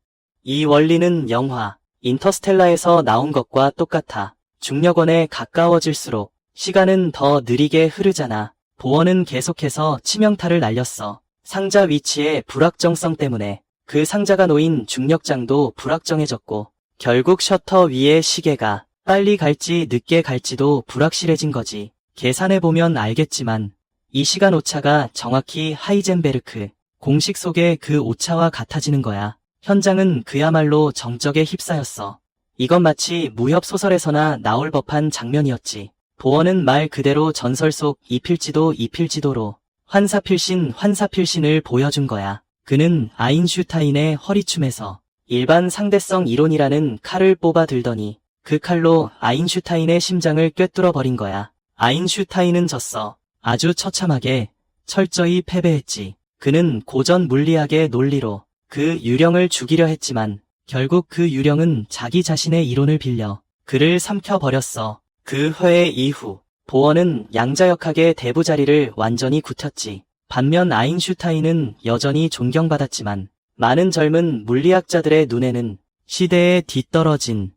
이 원리는 영화 인터스텔라에서 나온 것과 똑같아. 중력원에 가까워질수록 시간은 더 느리게 흐르잖아. 보어는 계속해서 치명타를 날렸어. 상자 위치의 불확정성 때문에 그 상자가 놓인 중력장도 불확정해졌고 결국 셔터 위의 시계가 빨리 갈지 늦게 갈지도 불확실해진 거지. 계산해보면 알겠지만 이 시간 오차가 정확히 하이젠베르크 공식 속의 그 오차와 같아지는 거야. 현장은 그야말로 정적에 휩싸였어. 이건 마치 무협 소설에서나 나올 법한 장면이었지. 보어는 말 그대로 전설 속 이필지도로 환사필신을 보여준 거야. 그는 아인슈타인의 허리춤에서 일반 상대성 이론이라는 칼을 뽑아 들더니 그 칼로 아인슈타인의 심장을 꿰뚫어 버린 거야. 아인슈타인은 졌어. 아주 처참하게 철저히 패배했지. 그는 고전 물리학의 논리로 그 유령을 죽이려 했지만 결국 그 유령은 자기 자신의 이론을 빌려 그를 삼켜버렸어. 그 회의 이후 보어는 양자역학의 대부자리를 완전히 굳혔지. 반면 아인슈타인은 여전히 존경받았지만 많은 젊은 물리학자들의 눈에는 시대에 뒤떨어진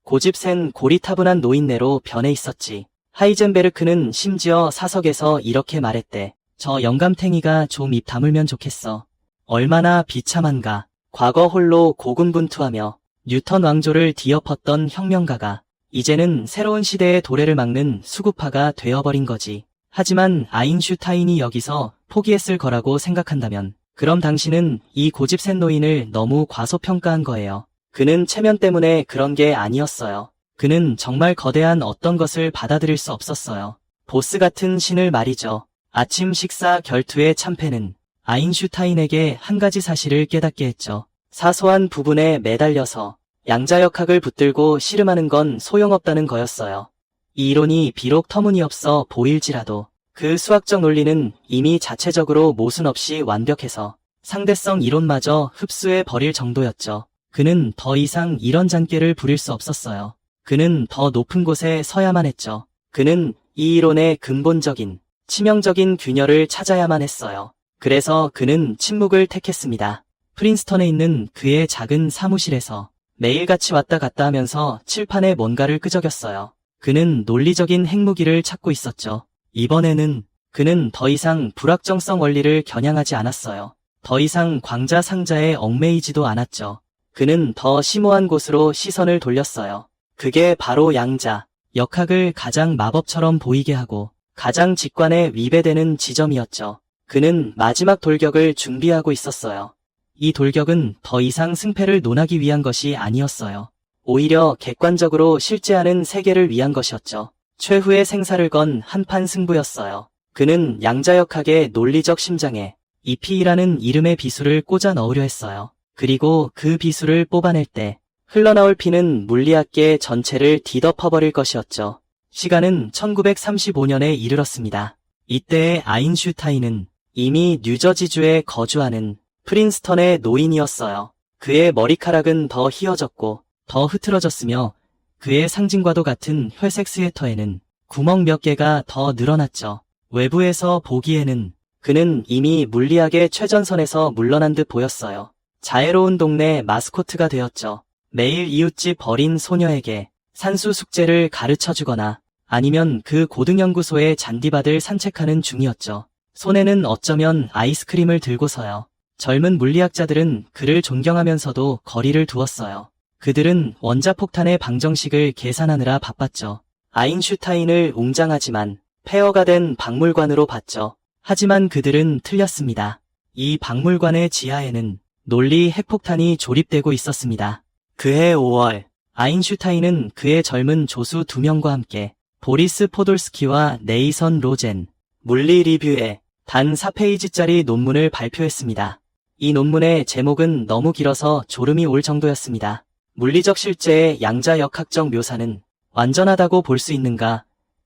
고집센 고리타분한 노인네로 변해 있었지. 하이젠베르크는 심지어 사석에서 이렇게 말했대. 저 영감탱이가 좀 입 다물면 좋겠어. 얼마나 비참한가. 과거 홀로 고군분투하며 뉴턴 왕조를 뒤엎었던 혁명가가 이제는 새로운 시대의 도래를 막는 수구파가 되어버린 거지. 하지만 아인슈타인이 여기서 포기했을 거라고 생각한다면 그럼 당신은 이 고집센 노인을 너무 과소평가한 거예요. 그는 체면 때문에 그런 게 아니었어요. 그는 정말 거대한 어떤 것을 받아들일 수 없었어요. 보스 같은 신을 말이죠. 아침 식사 결투의 참패는 아인슈타인에게 한 가지 사실을 깨닫게 했죠. 사소한 부분에 매달려서 양자역학을 붙들고 씨름하는 건 소용없다는 거였어요. 이 이론이 비록 터무니없어 보일지라도 그 수학적 논리는 이미 자체적으로 모순 없이 완벽해서 상대성 이론마저 흡수해 버릴 정도였죠. 그는 더 이상 이런 잔꾀를 부릴 수 없었어요. 그는 더 높은 곳에 서야만 했죠. 그는 이 이론의 근본적인, 치명적인 균열을 찾아야만 했어요. 그래서 그는 침묵을 택했습니다. 프린스턴에 있는 그의 작은 사무실에서 매일같이 왔다 갔다 하면서 칠판에 뭔가를 끄적였어요. 그는 논리적인 핵무기를 찾고 있었죠. 이번에는 그는 더 이상 불확정성 원리를 겨냥하지 않았어요. 더 이상 광자 상자에 얽매이지도 않았죠. 그는 더 심오한 곳으로 시선을 돌렸어요. 그게 바로 양자, 역학을 가장 마법처럼 보이게 하고 가장 직관에 위배되는 지점이었죠. 그는 마지막 돌격을 준비하고 있었어요. 이 돌격은 더 이상 승패를 논하기 위한 것이 아니었어요. 오히려 객관적으로 실제하는 세계를 위한 것이었죠. 최후의 생사를 건 한판 승부였어요. 그는 양자역학의 논리적 심장에 EP라는 이름의 비수를 꽂아 넣으려 했어요. 그리고 그 비수를 뽑아낼 때 흘러나올 피는 물리학계 전체를 뒤덮어버릴 것이었죠. 시간은 1935년에 이르렀습니다. 이때의 아인슈타인은 이미 뉴저지주에 거주하는 프린스턴의 노인이었어요. 그의 머리카락은 더 휘어졌고 더 흐트러졌으며 그의 상징과도 같은 회색 스웨터에는 구멍 몇 개가 더 늘어났죠. 외부에서 보기에는 그는 이미 물리학의 최전선에서 물러난 듯 보였어요. 자애로운 동네 마스코트가 되었죠. 매일 이웃집 어린 소녀에게 산수 숙제를 가르쳐주거나 아니면 그 고등연구소의 잔디밭을 산책하는 중이었죠. 손에는 어쩌면 아이스크림을 들고서요. 젊은 물리학자들은 그를 존경하면서도 거리를 두었어요. 그들은 원자폭탄의 방정식을 계산하느라 바빴죠. 아인슈타인을 웅장하지만 폐허가 된 박물관으로 봤죠. 하지만 그들은 틀렸습니다. 이 박물관의 지하에는 논리 핵폭탄이 조립되고 있었습니다. 그해 5월, 아인슈타인은 그의 젊은 조수 2명과 함께 보리스 포돌스키와 네이선 로젠, 물리 리뷰에 단 4페이지짜리 논문을 발표했습니다. 이 논문의 제목은 너무 길어서 졸음이 올 정도였습니다. 물리적 실제의 양자역학적 묘사는 완전하다고 볼 수 있는가?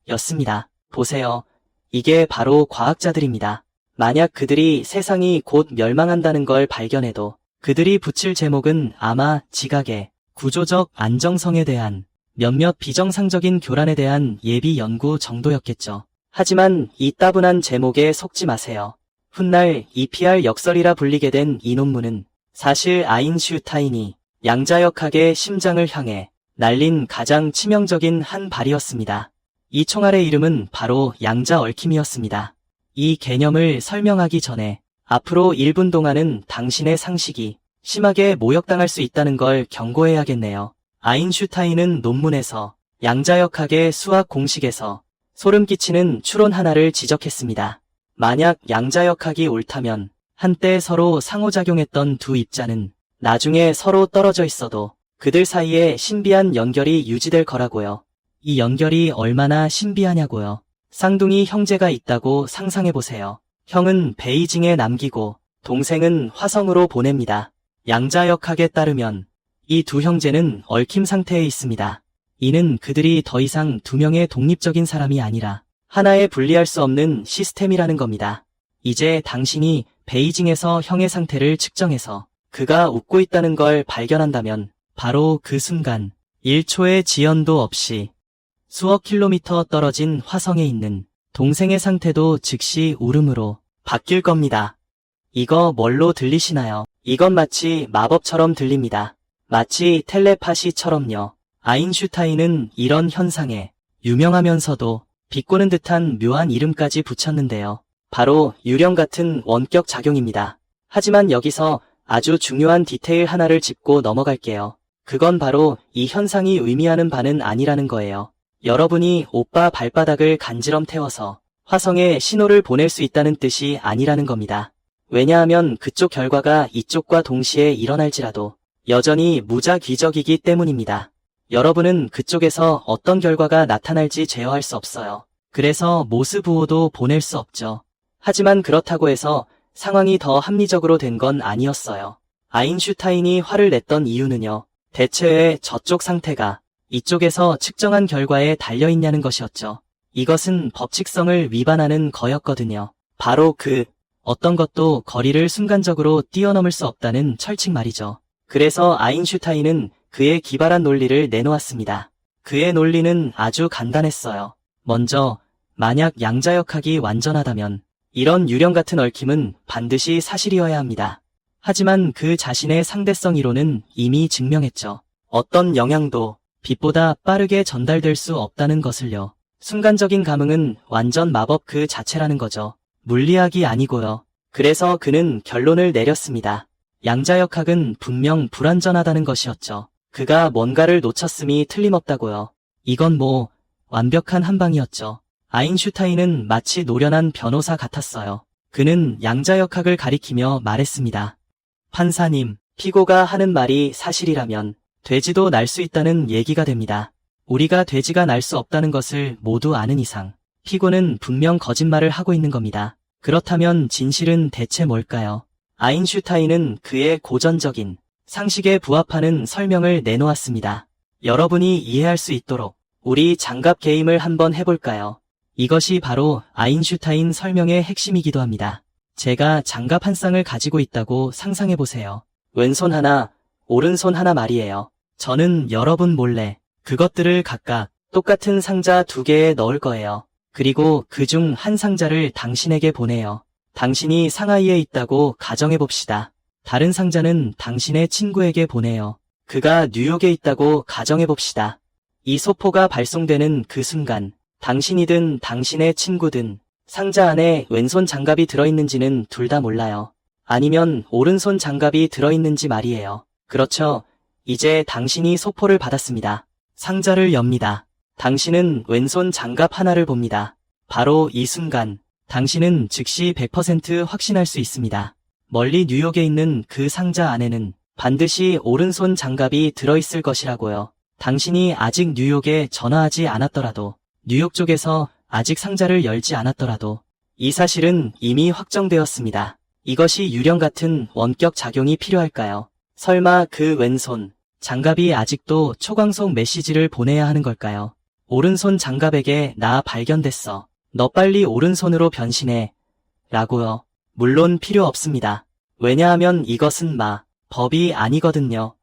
였습니다. 보세요. 이게 바로 과학자들입니다. 만약 그들이 세상이 곧 멸망한다는 걸 발견해도 그들이 붙일 제목은 아마 지각의 구조적 안정성에 대한 몇몇 비정상적인 교란에 대한 예비 연구 정도였겠죠. 하지만 이 따분한 제목에 속지 마세요. 훗날 EPR 역설이라 불리게 된 이 논문은 사실 아인슈타인이 양자역학의 심장을 향해 날린 가장 치명적인 한 발이었습니다. 이 총알의 이름은 바로 양자 얽힘이었습니다. 이 개념을 설명하기 전에 앞으로 1분 동안은 당신의 상식이 심하게 모욕당할 수 있다는 걸 경고해야겠네요. 아인슈타인은 논문에서 양자역학의 수학 공식에서 소름 끼치는 추론 하나를 지적했습니다. 만약 양자역학이 옳다면 한때 서로 상호작용했던 두 입자는 나중에 서로 떨어져 있어도 그들 사이에 신비한 연결이 유지될 거라고요. 이 연결이 얼마나 신비하냐고요. 쌍둥이 형제가 있다고 상상해보세요. 형은 베이징에 남기고 동생은 화성으로 보냅니다. 양자역학에 따르면 이 두 형제는 얽힘 상태에 있습니다. 이는 그들이 더 이상 두 명의 독립적인 사람이 아니라 하나의 분리할 수 없는 시스템이라는 겁니다. 이제 당신이 베이징에서 형의 상태를 측정해서 그가 웃고 있다는 걸 발견한다면 바로 그 순간 1초의 지연도 없이 수억 킬로미터 떨어진 화성에 있는 동생의 상태도 즉시 울음으로 바뀔 겁니다. 이거 뭘로 들리시나요? 이건 마치 마법처럼 들립니다. 마치 텔레파시처럼요. 아인슈타인은 이런 현상에 유명하면서도 비꼬는 듯한 묘한 이름까지 붙였는데요. 바로 유령 같은 원격 작용입니다. 하지만 여기서 아주 중요한 디테일 하나를 짚고 넘어갈게요. 그건 바로 이 현상이 의미하는 바는 아니라는 거예요. 여러분이 오빠 발바닥을 간지럼 태워서 화성에 신호를 보낼 수 있다는 뜻이 아니라는 겁니다. 왜냐하면 그쪽 결과가 이쪽과 동시에 일어날지라도 여전히 무작위적이기 때문입니다. 여러분은 그쪽에서 어떤 결과가 나타날지 제어할 수 없어요. 그래서 모스부호도 보낼 수 없죠. 하지만 그렇다고 해서 상황이 더 합리적으로 된 건 아니었어요. 아인슈타인이 화를 냈던 이유는요. 대체 왜 저쪽 상태가 이쪽에서 측정한 결과에 달려있냐는 것이었죠. 이것은 법칙성을 위반하는 거였거든요. 바로 어떤 것도 거리를 순간적으로 뛰어넘을 수 없다는 철칙 말이죠. 그래서 아인슈타인은 그의 기발한 논리를 내놓았습니다. 그의 논리는 아주 간단했어요. 먼저, 만약 양자역학이 완전하다면 이런 유령 같은 얽힘은 반드시 사실이어야 합니다. 하지만 그 자신의 상대성 이론은 이미 증명했죠. 어떤 영향도 빛보다 빠르게 전달될 수 없다는 것을요. 순간적인 감흥은 완전 마법 그 자체라는 거죠. 물리학이 아니고요. 그래서 그는 결론을 내렸습니다. 양자역학은 분명 불완전하다는 것이었죠. 그가 뭔가를 놓쳤음이 틀림없다고요. 이건 완벽한 한 방이었죠. 아인슈타인은 마치 노련한 변호사 같았어요. 그는 양자역학을 가리키며 말했습니다. 판사님, 피고가 하는 말이 사실이라면 돼지도 날 수 있다는 얘기가 됩니다. 우리가 돼지가 날 수 없다는 것을 모두 아는 이상 피고는 분명 거짓말을 하고 있는 겁니다. 그렇다면 진실은 대체 뭘까요? 아인슈타인은 그의 고전적인 상식에 부합하는 설명을 내놓았습니다. 여러분이 이해할 수 있도록 우리 장갑 게임을 한번 해볼까요? 이것이 바로 아인슈타인 설명의 핵심이기도 합니다. 제가 장갑 한 쌍을 가지고 있다고 상상해보세요. 왼손 하나, 오른손 하나 말이에요. 저는 여러분 몰래 그것들을 각각 똑같은 상자 2개에 넣을 거예요. 그리고 그중 한 상자를 당신에게 보내요. 당신이 상하이에 있다고 가정해봅시다. 다른 상자는 당신의 친구에게 보내요. 그가 뉴욕에 있다고 가정해봅시다. 이 소포가 발송되는 그 순간 당신이든 당신의 친구든 상자 안에 왼손 장갑이 들어있는지는 둘 다 몰라요. 아니면 오른손 장갑이 들어있는지 말이에요. 그렇죠. 이제 당신이 소포를 받았습니다. 상자를 엽니다. 당신은 왼손 장갑 하나를 봅니다. 바로 이 순간 당신은 즉시 100% 확신할 수 있습니다. 멀리 뉴욕에 있는 그 상자 안에는 반드시 오른손 장갑이 들어있을 것이라고요. 당신이 아직 뉴욕에 전화하지 않았더라도, 뉴욕 쪽에서 아직 상자를 열지 않았더라도 이 사실은 이미 확정되었습니다. 이것이 유령 같은 원격 작용이 필요할까요? 설마 그 왼손 장갑이 아직도 초광속 메시지를 보내야 하는 걸까요? 오른손 장갑에게 나 발견됐어. 너 빨리 오른손으로 변신해. 라고요. 물론 필요 없습니다. 왜냐하면 이것은 법이 아니거든요.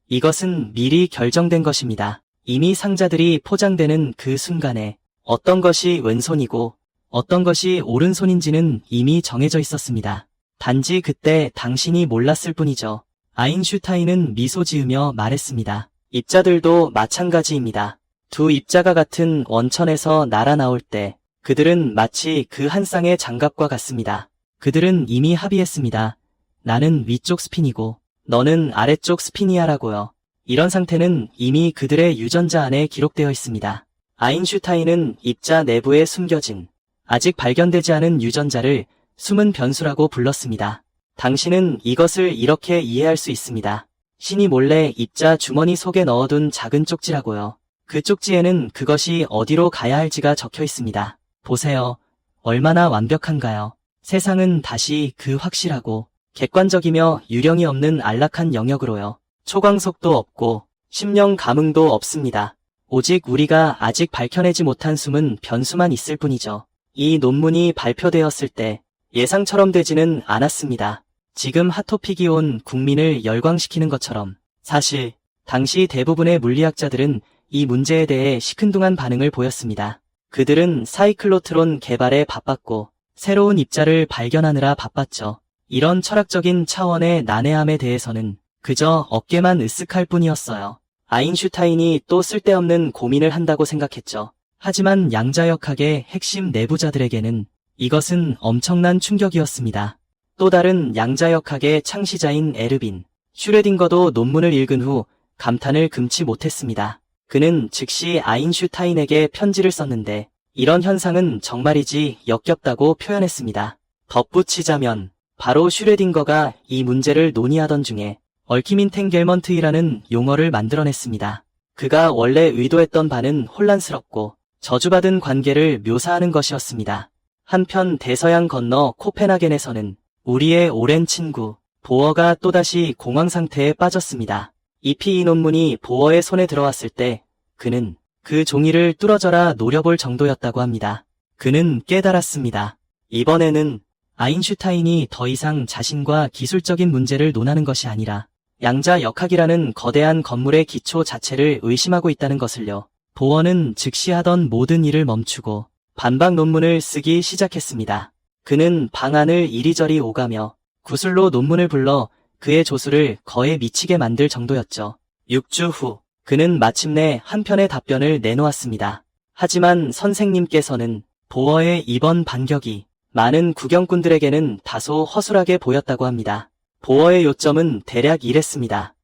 이것은 미리 결정된 것입니다. 이미 상자들이 포장되는 그 순간에 어떤 것이 왼손이고 어떤 것이 오른손인지는 이미 정해져 있었습니다. 단지 그때 당신이 몰랐을 뿐이죠. 아인슈타인은 미소 지으며 말했습니다. 입자들도 마찬가지입니다. 두 입자가 같은 원천에서 날아나올 때 그들은 마치 그 한 쌍의 장갑과 같습니다. 그들은 이미 합의했습니다. 나는 위쪽 스핀이고 너는 아래쪽 스피니아라고요. 이런 상태는 이미 그들의 유전자 안에 기록되어 있습니다. 아인슈타인은 입자 내부에 숨겨진 아직 발견되지 않은 유전자를 숨은 변수라고 불렀습니다. 당신은 이것을 이렇게 이해할 수 있습니다. 신이 몰래 입자 주머니 속에 넣어둔 작은 쪽지라고요. 그 쪽지에는 그것이 어디로 가야 할지가 적혀 있습니다. 보세요. 얼마나 완벽한가요? 세상은 다시 그 확실하고 객관적이며 유령이 없는 안락한 영역으로요. 초광속도 없고 심령 감흥도 없습니다. 오직 우리가 아직 밝혀내지 못한 숨은 변수만 있을 뿐이죠. 이 논문이 발표되었을 때 예상처럼 되지는 않았습니다. 지금 핫토픽이 온 국민을 열광시키는 것처럼 사실 당시 대부분의 물리학자들은 이 문제에 대해 시큰둥한 반응을 보였습니다. 그들은 사이클로트론 개발에 바빴고 새로운 입자를 발견하느라 바빴죠. 이런 철학적인 차원의 난해함에 대해서는 그저 어깨만 으쓱할 뿐이었어요. 아인슈타인이 또 쓸데없는 고민을 한다고 생각했죠. 하지만 양자역학의 핵심 내부자들에게는 이것은 엄청난 충격이었습니다. 또 다른 양자역학의 창시자인 에르빈 슈레딩거도 논문을 읽은 후 감탄을 금치 못했습니다. 그는 즉시 아인슈타인에게 편지를 썼는데 이런 현상은 정말이지 역겹다고 표현했습니다. 덧붙이자면 바로 슈레딩거가 이 문제를 논의하던 중에 얼키민텐겔먼트이라는 용어를 만들어냈습니다. 그가 원래 의도했던 바는 혼란스럽고 저주받은 관계를 묘사하는 것이었습니다. 한편 대서양 건너 코펜하겐에서는 우리의 오랜 친구 보어가 또다시 공황 상태에 빠졌습니다. 이 논문이 보어의 손에 들어왔을 때 그는 그 종이를 뚫어져라 노려볼 정도였다고 합니다. 그는 깨달았습니다. 이번에는 아인슈타인이 더 이상 자신과 기술적인 문제를 논하는 것이 아니라 양자역학이라는 거대한 건물의 기초 자체를 의심하고 있다는 것을요. 보어는 즉시 하던 모든 일을 멈추고 반박 논문을 쓰기 시작했습니다. 그는 방 안을 이리저리 오가며 구슬로 논문을 불러 그의 조수를 거에 미치게 만들 정도였죠. 6주 후 그는 마침내 한 편의 답변을 내놓았습니다. 하지만 선생님께서는 보어의 이번 반격이 많은 구경꾼들에게는 다소 허술하게 보였다고 합니다. 보어의 요점은 대략 이랬습니다.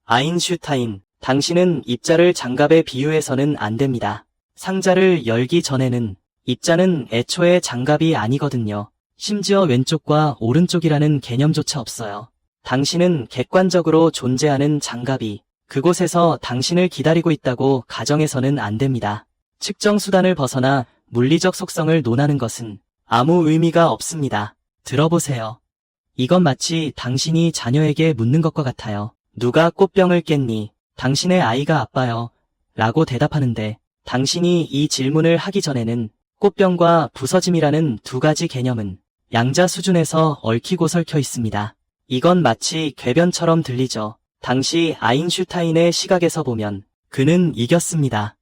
아인슈타인, 당신은 입자를 장갑에 비유해서는 안 됩니다. 상자를 열기 전에는 입자는 애초에 장갑이 아니거든요. 심지어 왼쪽과 오른쪽이라는 개념조차 없어요. 당신은 객관적으로 존재하는 장갑이 그곳에서 당신을 기다리고 있다고 가정해서는 안 됩니다. 측정 수단을 벗어나 물리적 속성을 논하는 것은 아무 의미가 없습니다. 들어보세요. 이건 마치 당신이 자녀에게 묻는 것과 같아요. 누가 꽃병을 깼니? 당신의 아이가 아빠요. 라고 대답하는데 당신이 이 질문을 하기 전에는 꽃병과 부서짐이라는 두 가지 개념은 양자 수준에서 얽히고 설켜 있습니다. 이건 마치 궤변처럼 들리죠. 당시 아인슈타인의 시각에서 보면 그는 이겼습니다.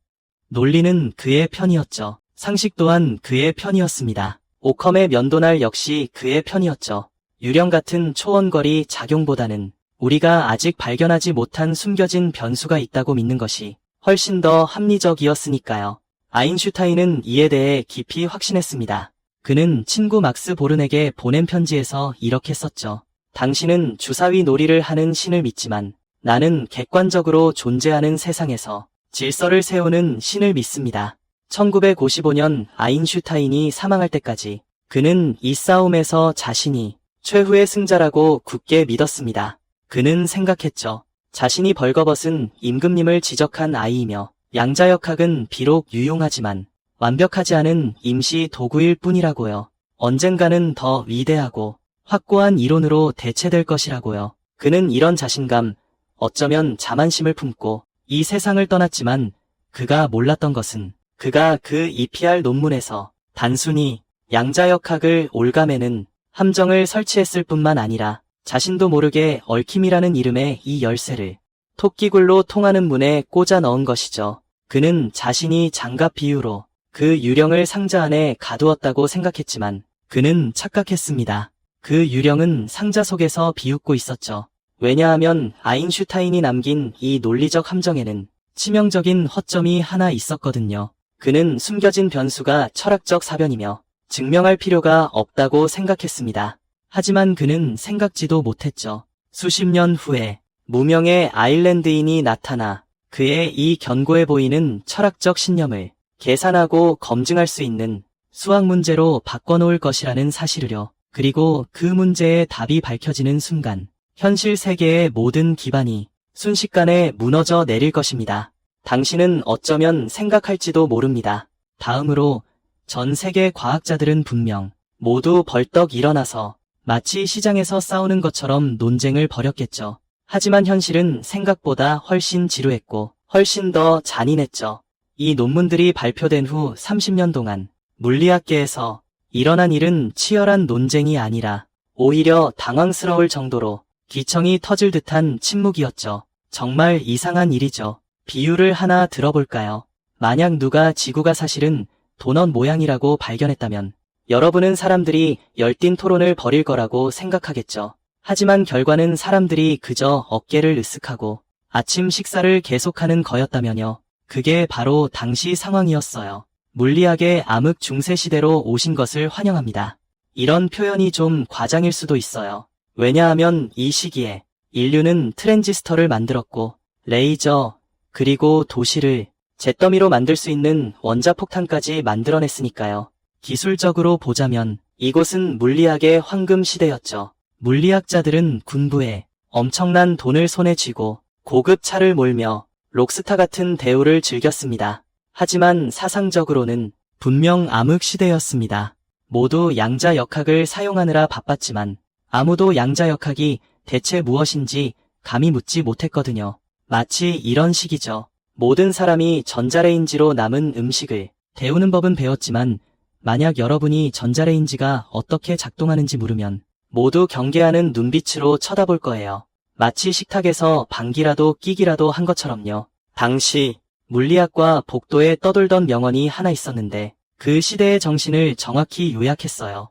논리는 그의 편이었죠. 상식 또한 그의 편이었습니다. 오컴의 면도날 역시 그의 편이었죠. 유령 같은 초원거리 작용보다는 우리가 아직 발견하지 못한 숨겨진 변수가 있다고 믿는 것이 훨씬 더 합리적이었으니까요. 아인슈타인은 이에 대해 깊이 확신했습니다. 그는 친구 막스 보른에게 보낸 편지에서 이렇게 썼죠. 당신은 주사위 놀이를 하는 신을 믿지만 나는 객관적으로 존재하는 세상에서 질서를 세우는 신을 믿습니다. 1955년 아인슈타인이 사망할 때까지 그는 이 싸움에서 자신이 최후의 승자라고 굳게 믿었습니다. 그는 생각했죠. 자신이 벌거벗은 임금님을 지적한 아이이며 양자역학은 비록 유용하지만 완벽하지 않은 임시 도구일 뿐이라고요. 언젠가는 더 위대하고 확고한 이론으로 대체될 것이라고요. 그는 이런 자신감, 어쩌면 자만심을 품고 이 세상을 떠났지만 그가 몰랐던 것은 그가 그 EPR 논문에서 단순히 양자역학을 올가매는 함정을 설치했을 뿐만 아니라 자신도 모르게 얽힘이라는 이름의 이 열쇠를 토끼굴로 통하는 문에 꽂아 넣은 것이죠. 그는 자신이 장갑 비유로 그 유령을 상자 안에 가두었다고 생각했지만 그는 착각했습니다. 그 유령은 상자 속에서 비웃고 있었죠. 왜냐하면 아인슈타인이 남긴 이 논리적 함정에는 치명적인 허점이 하나 있었거든요. 그는 숨겨진 변수가 철학적 사변이며 증명할 필요가 없다고 생각했습니다. 하지만 그는 생각지도 못했죠. 수십 년 후에 무명의 아일랜드인이 나타나 그의 이 견고해 보이는 철학적 신념을 계산하고 검증할 수 있는 수학 문제로 바꿔놓을 것이라는 사실을요. 그리고 그 문제의 답이 밝혀지는 순간 현실 세계의 모든 기반이 순식간에 무너져 내릴 것입니다. 당신은 어쩌면 생각할지도 모릅니다. 다음으로 전 세계 과학자들은 분명 모두 벌떡 일어나서 마치 시장에서 싸우는 것처럼 논쟁을 벌였겠죠. 하지만 현실은 생각보다 훨씬 지루했고 훨씬 더 잔인했죠. 이 논문들이 발표된 후 30년 동안 물리학계에서 일어난 일은 치열한 논쟁이 아니라 오히려 당황스러울 정도로 기청이 터질 듯한 침묵이었죠. 정말 이상한 일이죠. 비유를 하나 들어볼까요? 만약 누가 지구가 사실은 도넛 모양이라고 발견했다면 여러분은 사람들이 열띤 토론을 벌일 거라고 생각하겠죠. 하지만 결과는 사람들이 그저 어깨를 으쓱하고 아침 식사를 계속하는 거였다면요. 그게 바로 당시 상황이었어요. 물리학의 암흑 중세 시대로 오신 것을 환영합니다. 이런 표현이 좀 과장일 수도 있어요. 왜냐하면 이 시기에 인류는 트랜지스터를 만들었고 레이저, 그리고 도시를 잿더미로 만들 수 있는 원자폭탄까지 만들어냈으니까요. 기술적으로 보자면 이곳은 물리학의 황금 시대였죠. 물리학자들은 군부에 엄청난 돈을 손에 쥐고 고급 차를 몰며 록스타 같은 대우를 즐겼습니다. 하지만 사상적으로는 분명 암흑 시대였습니다. 모두 양자역학을 사용하느라 바빴지만 아무도 양자역학이 대체 무엇인지 감히 묻지 못했거든요. 마치 이런 식이죠. 모든 사람이 전자레인지로 남은 음식을 데우는 법은 배웠지만 만약 여러분이 전자레인지가 어떻게 작동하는지 물으면 모두 경계하는 눈빛으로 쳐다볼 거예요. 마치 식탁에서 방귀라도 끼기라도 한 것처럼요. 당시 물리학과 복도에 떠돌던 명언이 하나 있었는데 그 시대의 정신을 정확히 요약했어요.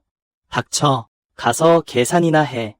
닥쳐. 가서 계산이나 해.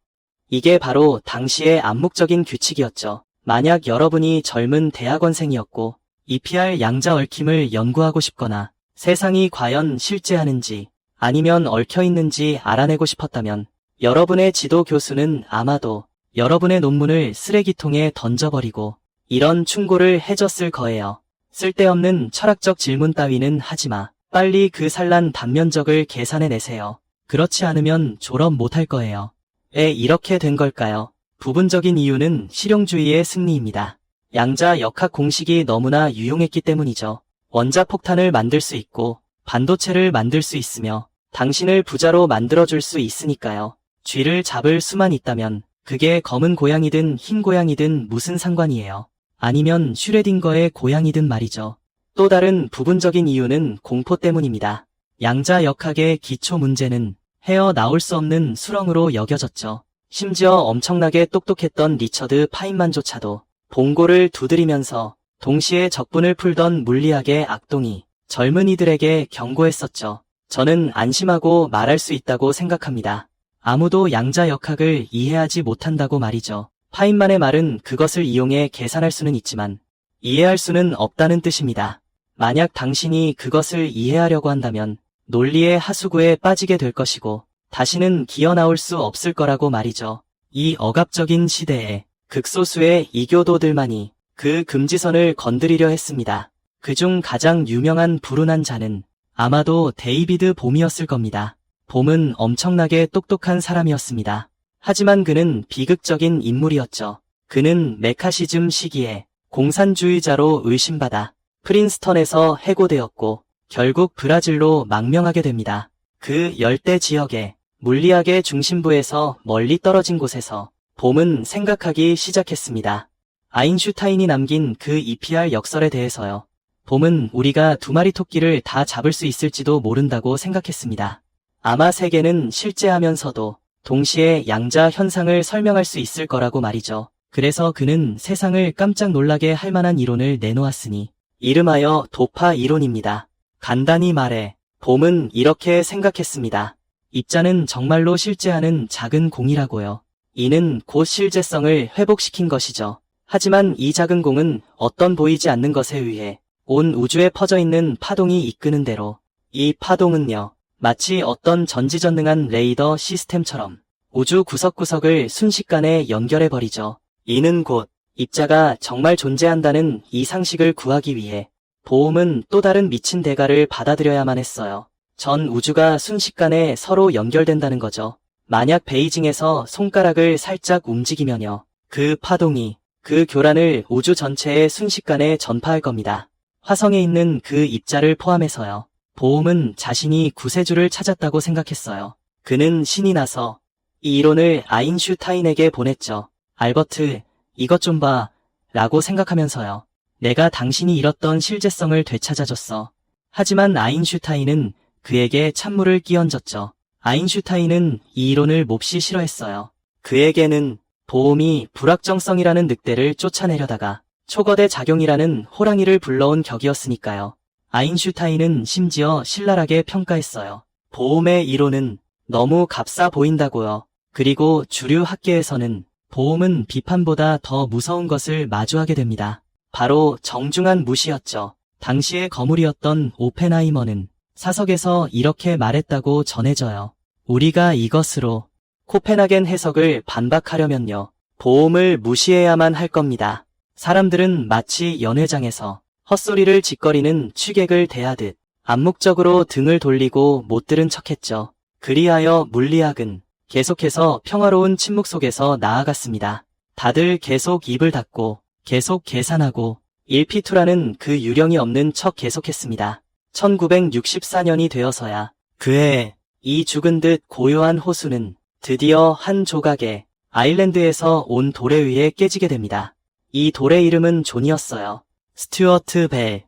이게 바로 당시의 암묵적인 규칙이었죠. 만약 여러분이 젊은 대학원생이었고 EPR 양자 얽힘을 연구하고 싶거나 세상이 과연 실제하는지 아니면 얽혀있는지 알아내고 싶었다면 여러분의 지도 교수는 아마도 여러분의 논문을 쓰레기통에 던져버리고 이런 충고를 해줬을 거예요. 쓸데없는 철학적 질문 따위는 하지마. 빨리 그 산란 단면적을 계산해내세요. 그렇지 않으면 졸업 못할 거예요. 왜 이렇게 된 걸까요? 부분적인 이유는 실용주의의 승리입니다. 양자 역학 공식이 너무나 유용했기 때문이죠. 원자폭탄을 만들 수 있고 반도체를 만들 수 있으며 당신을 부자로 만들어줄 수 있으니까요. 쥐를 잡을 수만 있다면 그게 검은 고양이든 흰 고양이든 무슨 상관이에요. 아니면 슈레딩거의 고양이든 말이죠. 또 다른 부분적인 이유는 공포 때문입니다. 양자 역학의 기초 문제는 헤어나올 수 없는 수렁으로 여겨졌죠. 심지어 엄청나게 똑똑했던 리처드 파인만조차도 봉고를 두드리면서 동시에 적분을 풀던 물리학의 악동이 젊은이들에게 경고했었죠. 저는 안심하고 말할 수 있다고 생각합니다. 아무도 양자 역학을 이해하지 못한다고 말이죠. 파인만의 말은 그것을 이용해 계산할 수는 있지만 이해할 수는 없다는 뜻입니다. 만약 당신이 그것을 이해하려고 한다면 논리의 하수구에 빠지게 될 것이고 다시는 기어나올 수 없을 거라고 말이죠. 이 억압적인 시대에 극소수의 이교도들만이 그 금지선을 건드리려 했습니다. 그중 가장 유명한 불운한 자는 아마도 데이비드 봄이었을 겁니다. 봄은 엄청나게 똑똑한 사람이었습니다. 하지만 그는 비극적인 인물이었죠. 그는 메카시즘 시기에 공산주의자로 의심받아 프린스턴에서 해고되었고 결국 브라질로 망명하게 됩니다. 그 열대 지역의 물리학의 중심부에서 멀리 떨어진 곳에서 봄은 생각하기 시작했습니다. 아인슈타인이 남긴 그 EPR 역설에 대해서요. 봄은 우리가 두 마리 토끼를 다 잡을 수 있을지도 모른다고 생각했습니다. 아마 세계는 실제하면서도 동시에 양자 현상을 설명할 수 있을 거라고 말이죠. 그래서 그는 세상을 깜짝 놀라게 할 만한 이론을 내놓았으니 이름하여 도파 이론입니다. 간단히 말해 봄은 이렇게 생각했습니다. 입자는 정말로 실제하는 작은 공이라고요. 이는 곧 실제성을 회복시킨 것이죠. 하지만 이 작은 공은 어떤 보이지 않는 것에 의해 온 우주에 퍼져 있는 파동이 이끄는 대로 이 파동은요. 마치 어떤 전지전능한 레이더 시스템처럼 우주 구석구석을 순식간에 연결해버리죠. 이는 곧 입자가 정말 존재한다는 이 상식을 구하기 위해 보험은 또 다른 미친 대가를 받아들여야만 했어요. 전 우주가 순식간에 서로 연결된다는 거죠. 만약 베이징에서 손가락을 살짝 움직이면요. 그 파동이 그 교란을 우주 전체에 순식간에 전파할 겁니다. 화성에 있는 그 입자를 포함해서요. 보험은 자신이 구세주를 찾았다고 생각했어요. 그는 신이 나서 이 이론을 아인슈타인에게 보냈죠. 알버트, 이것 좀 봐, 라고 생각하면서요. 내가 당신이 잃었던 실제성을 되찾아줬어. 하지만 아인슈타인은 그에게 찬물을 끼얹었죠. 아인슈타인은 이 이론을 몹시 싫어했어요. 그에게는 보험이 불확정성이라는 늑대를 쫓아내려다가 초거대 작용이라는 호랑이를 불러온 격이었으니까요. 아인슈타인은 심지어 신랄하게 평가했어요. 보험의 이론은 너무 값싸 보인다고요. 그리고 주류 학계에서는 보험은 비판보다 더 무서운 것을 마주하게 됩니다. 바로 정중한 무시였죠. 당시의 거물이었던 오펜하이머는 사석에서 이렇게 말했다고 전해져요. 우리가 이것으로 코펜하겐 해석을 반박하려면요. 보험을 무시해야만 할 겁니다. 사람들은 마치 연회장에서 헛소리를 짓거리는 취객을 대하듯 암묵적으로 등을 돌리고 못 들은 척했죠. 그리하여 물리학은 계속해서 평화로운 침묵 속에서 나아갔습니다. 다들 계속 입을 닫고 계속 계산하고 1P2라는 그 유령이 없는 척 계속했습니다. 1964년이 되어서야 그해 이 죽은 듯 고요한 호수는 드디어 한 조각의 아일랜드에서 온 돌에 의해 깨지게 됩니다. 이 돌의 이름은 존이었어요. 스튜어트 벨.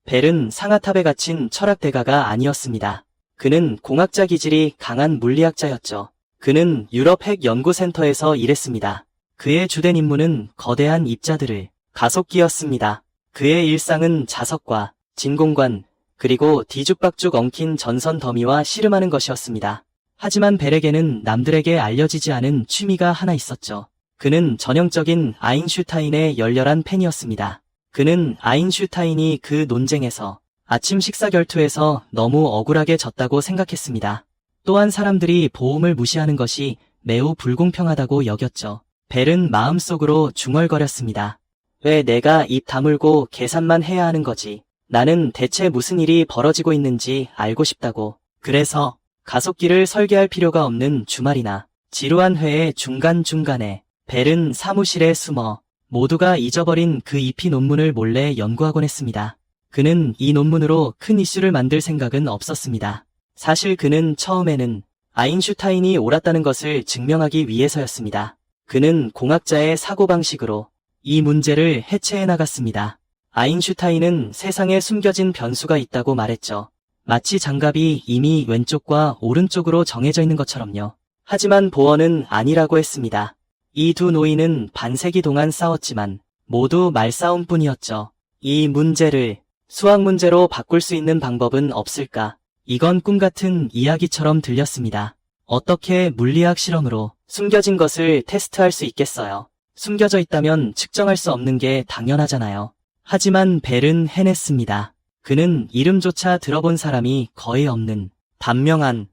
벨은 상아탑에 갇힌 철학대가가 아니었습니다. 그는 공학자 기질이 강한 물리학자였죠. 그는 유럽 핵연구센터에서 일했습니다. 그의 주된 임무는 거대한 입자들을 가속기였습니다. 그의 일상은 자석과 진공관, 그리고 뒤죽박죽 엉킨 전선 더미와 씨름하는 것이었습니다. 하지만 벨에게는 남들에게 알려지지 않은 취미가 하나 있었죠. 그는 전형적인 아인슈타인의 열렬한 팬이었습니다. 그는 아인슈타인이 그 논쟁에서 아침 식사 결투에서 너무 억울하게 졌다고 생각했습니다. 또한 사람들이 보험을 무시하는 것이 매우 불공평하다고 여겼죠. 벨은 마음속으로 중얼거렸습니다. 왜 내가 입 다물고 계산만 해야 하는 거지? 나는 대체 무슨 일이 벌어지고 있는지 알고 싶다고. 그래서 가속기를 설계할 필요가 없는 주말이나 지루한 회의 중간중간에 벨은 사무실에 숨어 모두가 잊어버린 그 EP 논문을 몰래 연구하곤 했습니다. 그는 이 논문으로 큰 이슈를 만들 생각은 없었습니다. 사실 그는 처음에는 아인슈타인이 옳았다는 것을 증명하기 위해서였습니다. 그는 공학자의 사고방식으로 이 문제를 해체해 나갔습니다. 아인슈타인은 세상에 숨겨진 변수가 있다고 말했죠. 마치 장갑이 이미 왼쪽과 오른쪽으로 정해져 있는 것처럼요. 하지만 보어는 아니라고 했습니다. 이 두 노인은 반세기 동안 싸웠지만 모두 말싸움뿐이었죠. 이 문제를 수학 문제로 바꿀 수 있는 방법은 없을까? 이건 꿈같은 이야기처럼 들렸습니다. 어떻게 물리학 실험으로 숨겨진 것을 테스트할 수 있겠어요? 숨겨져 있다면 측정할 수 없는 게 당연하잖아요. 하지만 벨은 해냈습니다. 그는 이름조차 들어본 사람이 거의 없는 단명한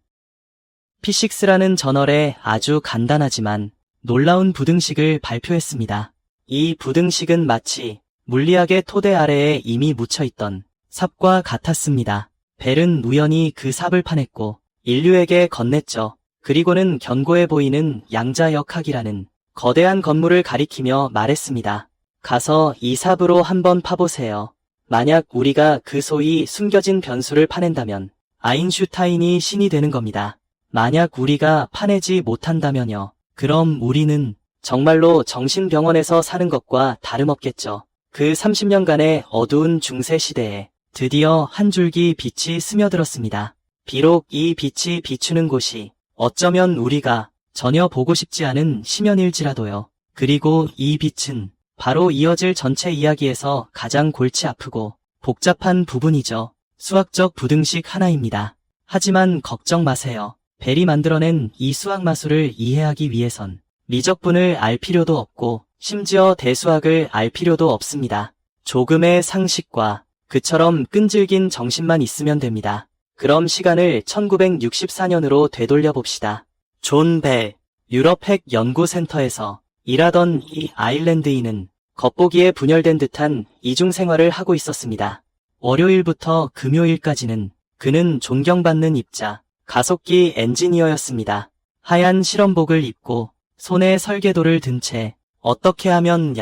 피식스라는 저널에 아주 간단하지만 놀라운 부등식을 발표했습니다. 이 부등식은 마치 물리학의 토대 아래에 이미 묻혀있던 삽과 같았습니다. 벨은 우연히 그 삽을 파냈고 인류에게 건넸죠. 그리고는 견고해 보이는 양자역학이라는 거대한 건물을 가리키며 말했습니다. 가서 이 삽으로 한번 파보세요. 만약 우리가 그 소위 숨겨진 변수를 파낸다면 아인슈타인이 신이 되는 겁니다. 만약 우리가 파내지 못한다면요. 그럼 우리는 정말로 정신병원에서 사는 것과 다름없겠죠. 그 30년간의 어두운 중세 시대에 드디어 한 줄기 빛이 스며들었습니다. 비록 이 빛이 비추는 곳이 어쩌면 우리가 전혀 보고 싶지 않은 심연일지라도요. 그리고 이 빛은 바로 이어질 전체 이야기에서 가장 골치 아프고 복잡한 부분이죠. 수학적 부등식 하나입니다. 하지만 걱정 마세요. 벨이 만들어낸 이 수학 마술을 이해하기 위해선 미적분을 알 필요도 없고 심지어 대수학을 알 필요도 없습니다. 조금의 상식과 그처럼 끈질긴 정신만 있으면 됩니다. 그럼 시간을 1964년으로 되돌려 봅시다. 존 벨, 유럽 핵 연구센터에서 일하던 이 아일랜드인은 겉보기에 분열된 듯한 이중 생활을 하고 있었습니다. 월요일부터 금요일까지는 그는 존경받는 입자, 가속기 엔지니어였습니다. 하얀 실험복을 입고 손에 설계도를 든 채 어떻게 하면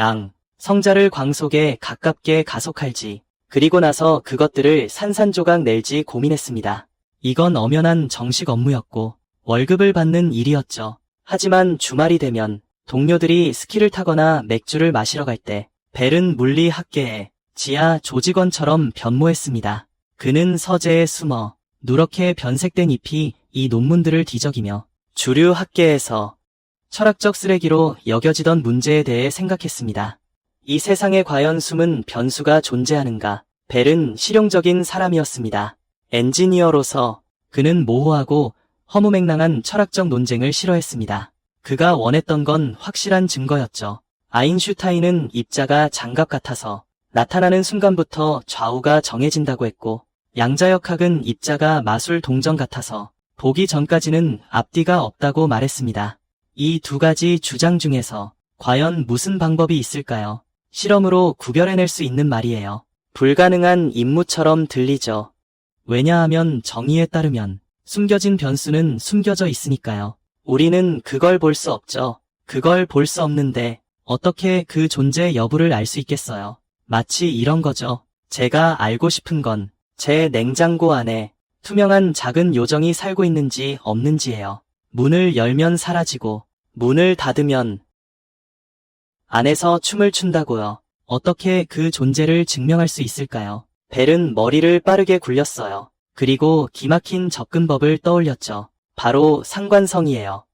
성자를 광속에 가깝게 가속할지, 그리고 나서 그것들을 산산조각 낼지 고민했습니다. 이건 엄연한 정식 업무였고 월급을 받는 일이었죠. 하지만 주말이 되면 동료들이 스키를 타거나 맥주를 마시러 갈 때 벨은 물리학계의 지하 조직원처럼 변모했습니다. 그는 서재에 숨어 누렇게 변색된 잎이 이 논문들을 뒤적이며 주류 학계에서 철학적 쓰레기로 여겨지던 문제에 대해 생각했습니다. 이 세상에 과연 숨은 변수가 존재하는가? 벨은 실용적인 사람이었습니다. 엔지니어로서 그는 모호하고 허무맹랑한 철학적 논쟁을 싫어했습니다. 그가 원했던 건 확실한 증거였죠. 아인슈타인은 입자가 장갑 같아서 나타나는 순간부터 좌우가 정해진다고 했고, 양자역학은 입자가 마술 동전 같아서 보기 전까지는 앞뒤가 없다고 말했습니다. 이 두 가지 주장 중에서 과연 무슨 방법이 있을까요? 실험으로 구별해낼 수 있는 말이에요. 불가능한 임무처럼 들리죠. 왜냐하면 정의에 따르면 숨겨진 변수는 숨겨져 있으니까요. 우리는 그걸 볼 수 없죠. 그걸 볼 수 없는데 어떻게 그 존재 여부를 알 수 있겠어요? 마치 이런 거죠. 제가 알고 싶은 건 제 냉장고 안에 투명한 작은 요정이 살고 있는지 없는지예요. 문을 열면 사라지고 문을 닫으면 안에서 춤을 춘다고요. 어떻게 그 존재를 증명할 수 있을까요? 벨은 머리를 빠르게 굴렸어요. 그리고 기막힌 접근법을 떠올렸죠. 바로 상관성이에요.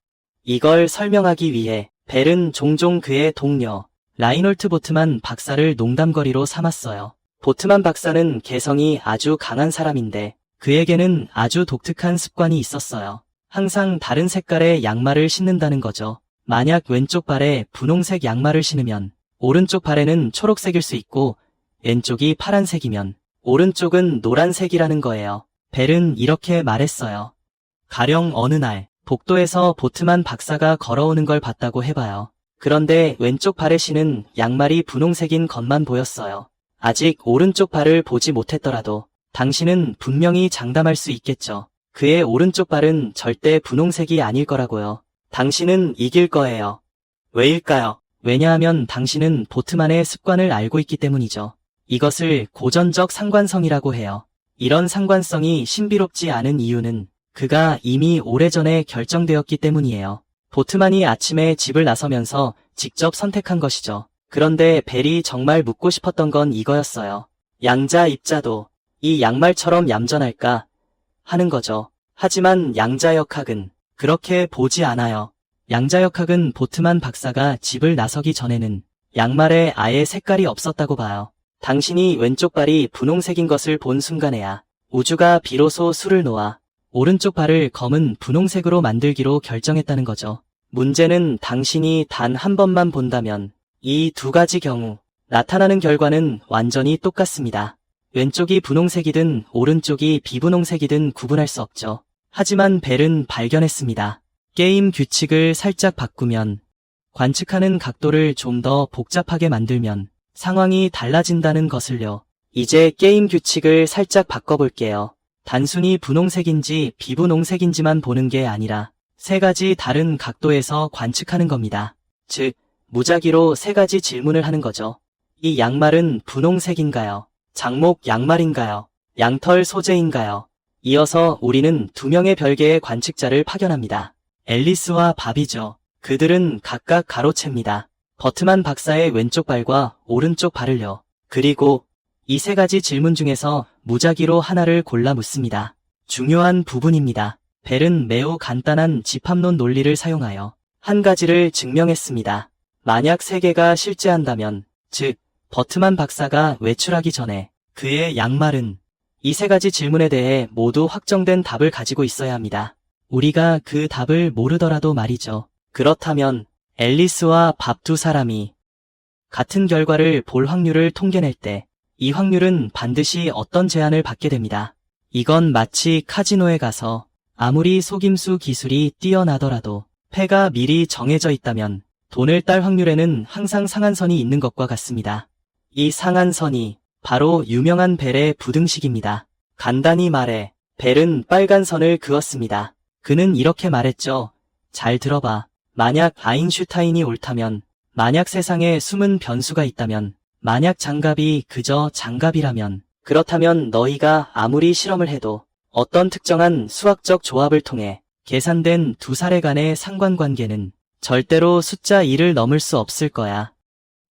이걸 설명하기 위해 벨은 종종 그의 동료 라이놀트 보트만 박사를 농담거리로 삼았어요. 보트만 박사는 개성이 아주 강한 사람인데 그에게는 아주 독특한 습관이 있었어요. 항상 다른 색깔의 양말을 신는다는 거죠. 만약 왼쪽 발에 분홍색 양말을 신으면 오른쪽 발에는 초록색일 수 있고 왼쪽이 파란색이면 오른쪽은 노란색이라는 거예요. 벨은 이렇게 말했어요. 가령 어느 날 복도에서 보트만 박사가 걸어오는 걸 봤다고 해봐요. 그런데 왼쪽 발의 신은 양말이 분홍색인 것만 보였어요. 아직 오른쪽 발을 보지 못했더라도 당신은 분명히 장담할 수 있겠죠. 그의 오른쪽 발은 절대 분홍색이 아닐 거라고요. 당신은 이길 거예요. 왜일까요? 왜냐하면 당신은 보트만의 습관을 알고 있기 때문이죠. 이것을 고전적 상관성이라고 해요. 이런 상관성이 신비롭지 않은 이유는 그가 이미 오래전에 결정되었기 때문이에요. 보트만이 아침에 집을 나서면서 직접 선택한 것이죠. 그런데 벨이 정말 묻고 싶었던 건 이거였어요. 양자 입자도 이 양말처럼 얌전할까 하는 거죠. 하지만 양자역학은 그렇게 보지 않아요. 양자역학은 보트만 박사가 집을 나서기 전에는 양말에 아예 색깔이 없었다고 봐요. 당신이 왼쪽 발이 분홍색인 것을 본 순간에야 우주가 비로소 수를 놓아 오른쪽 발을 검은 분홍색으로 만들기로 결정했다는 거죠. 문제는 당신이 단 한 번만 본다면 이 두 가지 경우 나타나는 결과는 완전히 똑같습니다. 왼쪽이 분홍색이든 오른쪽이 비분홍색이든 구분할 수 없죠. 하지만 벨은 발견했습니다. 게임 규칙을 살짝 바꾸면, 관측하는 각도를 좀 더 복잡하게 만들면 상황이 달라진다는 것을요. 이제 게임 규칙을 살짝 바꿔볼게요. 단순히 분홍색인지 비분홍색인지만 보는 게 아니라 세 가지 다른 각도에서 관측하는 겁니다. 즉, 무작위로 세 가지 질문을 하는 거죠. 이 양말은 분홍색인가요? 장목 양말인가요? 양털 소재인가요? 이어서 우리는 두 명의 별개의 관측자를 파견합니다. 앨리스와 밥이죠. 그들은 각각 가로챕니다. 버트만 박사의 왼쪽 발과 오른쪽 발을요. 그리고 이 세 가지 질문 중에서 무작위로 하나를 골라 묻습니다. 중요한 부분입니다. 벨은 매우 간단한 집합론 논리를 사용하여 한 가지를 증명했습니다. 만약 세계가 실제한다면, 즉 버트만 박사가 외출하기 전에 그의 양말은 이 세 가지 질문에 대해 모두 확정된 답을 가지고 있어야 합니다. 우리가 그 답을 모르더라도 말이죠. 그렇다면 앨리스와 밥 두 사람이 같은 결과를 볼 확률을 통계낼 때 이 확률은 반드시 어떤 제한을 받게 됩니다. 이건 마치 카지노에 가서 아무리 속임수 기술이 뛰어나더라도 패가 미리 정해져 있다면 돈을 딸 확률에는 항상 상한선이 있는 것과 같습니다. 이 상한선이 바로 유명한 벨의 부등식입니다. 간단히 말해 벨은 빨간 선을 그었습니다. 그는 이렇게 말했죠. 잘 들어봐. 만약 아인슈타인이 옳다면, 만약 세상에 숨은 변수가 있다면, 만약 장갑이 그저 장갑이라면, 그렇다면 너희가 아무리 실험을 해도 어떤 특정한 수학적 조합을 통해 계산된 두 사례 간의 상관관계는 절대로 숫자 2를 넘을 수 없을 거야.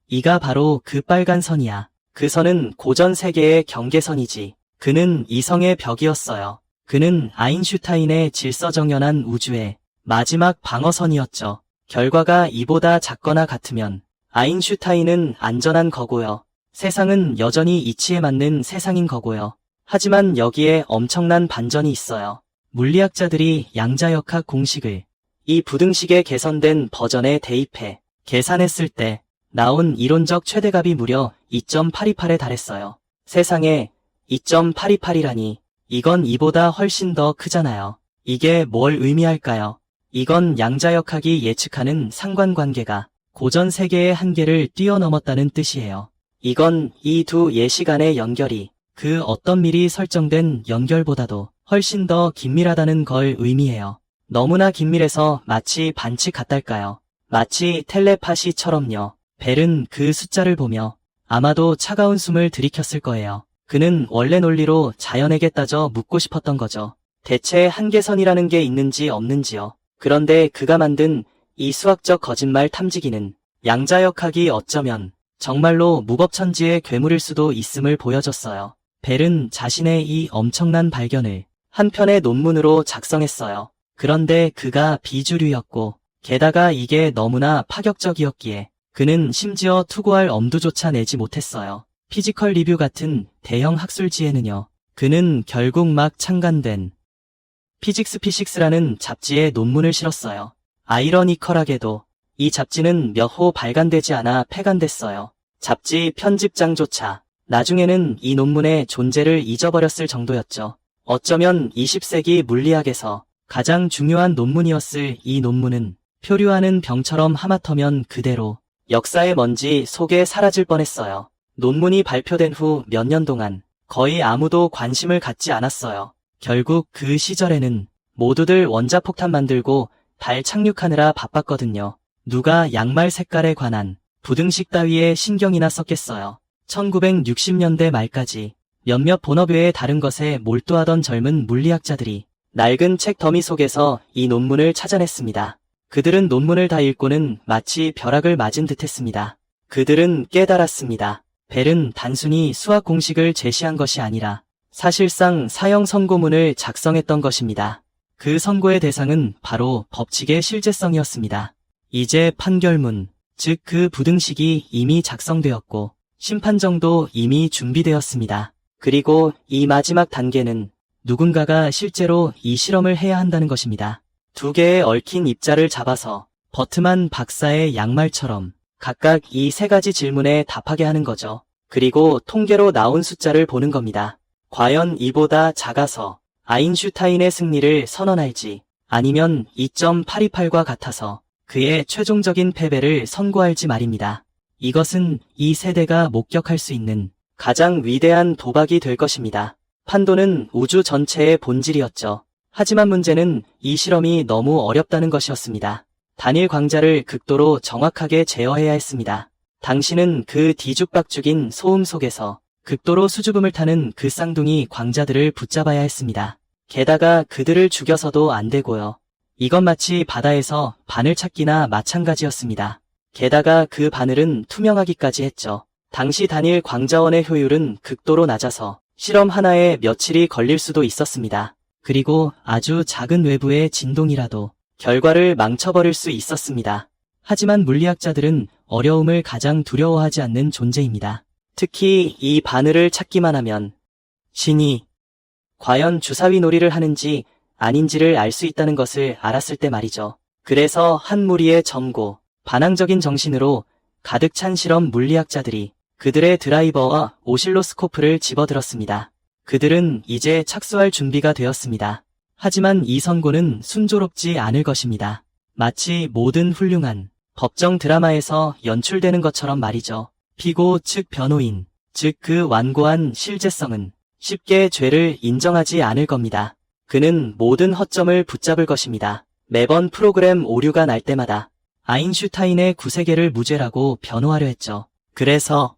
이가 바로 그 빨간 선이야. 그 선은 고전 세계의 경계선이지. 그는 이성의 벽이었어요. 그는 아인슈타인의 질서정연한 우주의 마지막 방어선이었죠. 결과가 이보다 작거나 같으면 아인슈타인은 안전한 거고요. 세상은 여전히 이치에 맞는 세상인 거고요. 하지만 여기에 엄청난 반전이 있어요. 물리학자들이 양자역학 공식을 이 부등식의 개선된 버전에 대입해 계산했을 때 나온 이론적 최대값이 무려 2.828에 달했어요. 세상에 2.828이라니 이건 이보다 훨씬 더 크잖아요. 이게 뭘 의미할까요? 이건 양자역학이 예측하는 상관관계가 고전 세계의 한계를 뛰어넘었다는 뜻이에요. 이건 이 두 예시 간의 연결이 그 어떤 미리 설정된 연결보다도 훨씬 더 긴밀하다는 걸 의미해요. 너무나 긴밀해서 마치 반칙 같달까요? 마치 텔레파시처럼요. 벨은 그 숫자를 보며 아마도 차가운 숨을 들이켰을 거예요. 그는 원래 논리로 자연에게 따져 묻고 싶었던 거죠. 대체 한계선이라는 게 있는지 없는지요. 그런데 그가 만든 이 수학적 거짓말 탐지기는 양자역학이 어쩌면 정말로 무법천지의 괴물일 수도 있음을 보여줬어요. 벨은 자신의 이 엄청난 발견을 한 편의 논문으로 작성했어요. 그런데 그가 비주류였고 게다가 이게 너무나 파격적이었기에 그는 심지어 투고할 엄두조차 내지 못했어요. 피지컬 리뷰 같은 대형 학술지에는요. 그는 결국 막 창간된 피직스라는 잡지에 논문을 실었어요. 아이러니컬하게도 이 잡지는 몇 호 발간되지 않아 폐간됐어요. 잡지 편집장조차 나중에는 이 논문의 존재를 잊어버렸을 정도였죠. 어쩌면 20세기 물리학에서 가장 중요한 논문이었을 이 논문은 표류하는 병처럼 하마터면 그대로 역사의 먼지 속에 사라질 뻔했어요. 논문이 발표된 후 몇 년 동안 거의 아무도 관심을 갖지 않았어요. 결국 그 시절에는 모두들 원자폭탄 만들고 달 착륙하느라 바빴거든요. 누가 양말 색깔에 관한 부등식 따위에 신경이나 썼겠어요. 1960년대 말까지 몇몇 본업 외에 다른 것에 몰두하던 젊은 물리학자들이 낡은 책 더미 속에서 이 논문을 찾아냈습니다. 그들은 논문을 다 읽고는 마치 벼락을 맞은 듯했습니다. 그들은 깨달았습니다. 벨은 단순히 수학 공식을 제시한 것이 아니라 사실상 사형 선고문을 작성했던 것입니다. 그 선고의 대상은 바로 법칙의 실제성이었습니다. 이제 판결문, 즉 그 부등식이 이미 작성되었고 심판정도 이미 준비되었습니다. 그리고 이 마지막 단계는 누군가가 실제로 이 실험을 해야 한다는 것입니다. 두 개의 얽힌 입자를 잡아서 버트만 박사의 양말처럼 각각 이 세 가지 질문에 답하게 하는 거죠. 그리고 통계로 나온 숫자를 보는 겁니다. 과연 이보다 작아서 아인슈타인의 승리를 선언할지 아니면 2.828과 같아서 그의 최종적인 패배를 선고할지 말입니다. 이것은 이 세대가 목격할 수 있는 가장 위대한 도박이 될 것입니다. 판도는 우주 전체의 본질이었죠. 하지만 문제는 이 실험이 너무 어렵다는 것이었습니다. 단일 광자를 극도로 정확하게 제어해야 했습니다. 당신은 그 뒤죽박죽인 소음 속에서 극도로 수줍음을 타는 그 쌍둥이 광자들을 붙잡아야 했습니다. 게다가 그들을 죽여서도 안 되고요. 이건 마치 바다에서 바늘 찾기나 마찬가지였습니다. 게다가 그 바늘은 투명하기까지 했죠. 당시 단일 광자원의 효율은 극도로 낮아서 실험 하나에 며칠이 걸릴 수도 있었습니다. 그리고 아주 작은 외부의 진동이라도 결과를 망쳐버릴 수 있었습니다. 하지만 물리학자들은 어려움을 가장 두려워하지 않는 존재입니다. 특히 이 바늘을 찾기만 하면 신이 과연 주사위 놀이를 하는지 아닌지를 알 수 있다는 것을 알았을 때 말이죠. 그래서 한 무리의 점고, 반항적인 정신으로 가득 찬 실험 물리학자들이 그들의 드라이버와 오실로스코프를 집어들었습니다. 그들은 이제 착수할 준비가 되었습니다. 하지만 이 선고는 순조롭지 않을 것입니다. 마치 모든 훌륭한 법정 드라마에서 연출되는 것처럼 말이죠. 피고 측 변호인, 즉 그 완고한 실제성은 쉽게 죄를 인정하지 않을 겁니다. 그는 모든 허점을 붙잡을 것입니다. 매번 프로그램 오류가 날 때마다 아인슈타인의 구세계를 무죄라고 변호하려 했죠. 그래서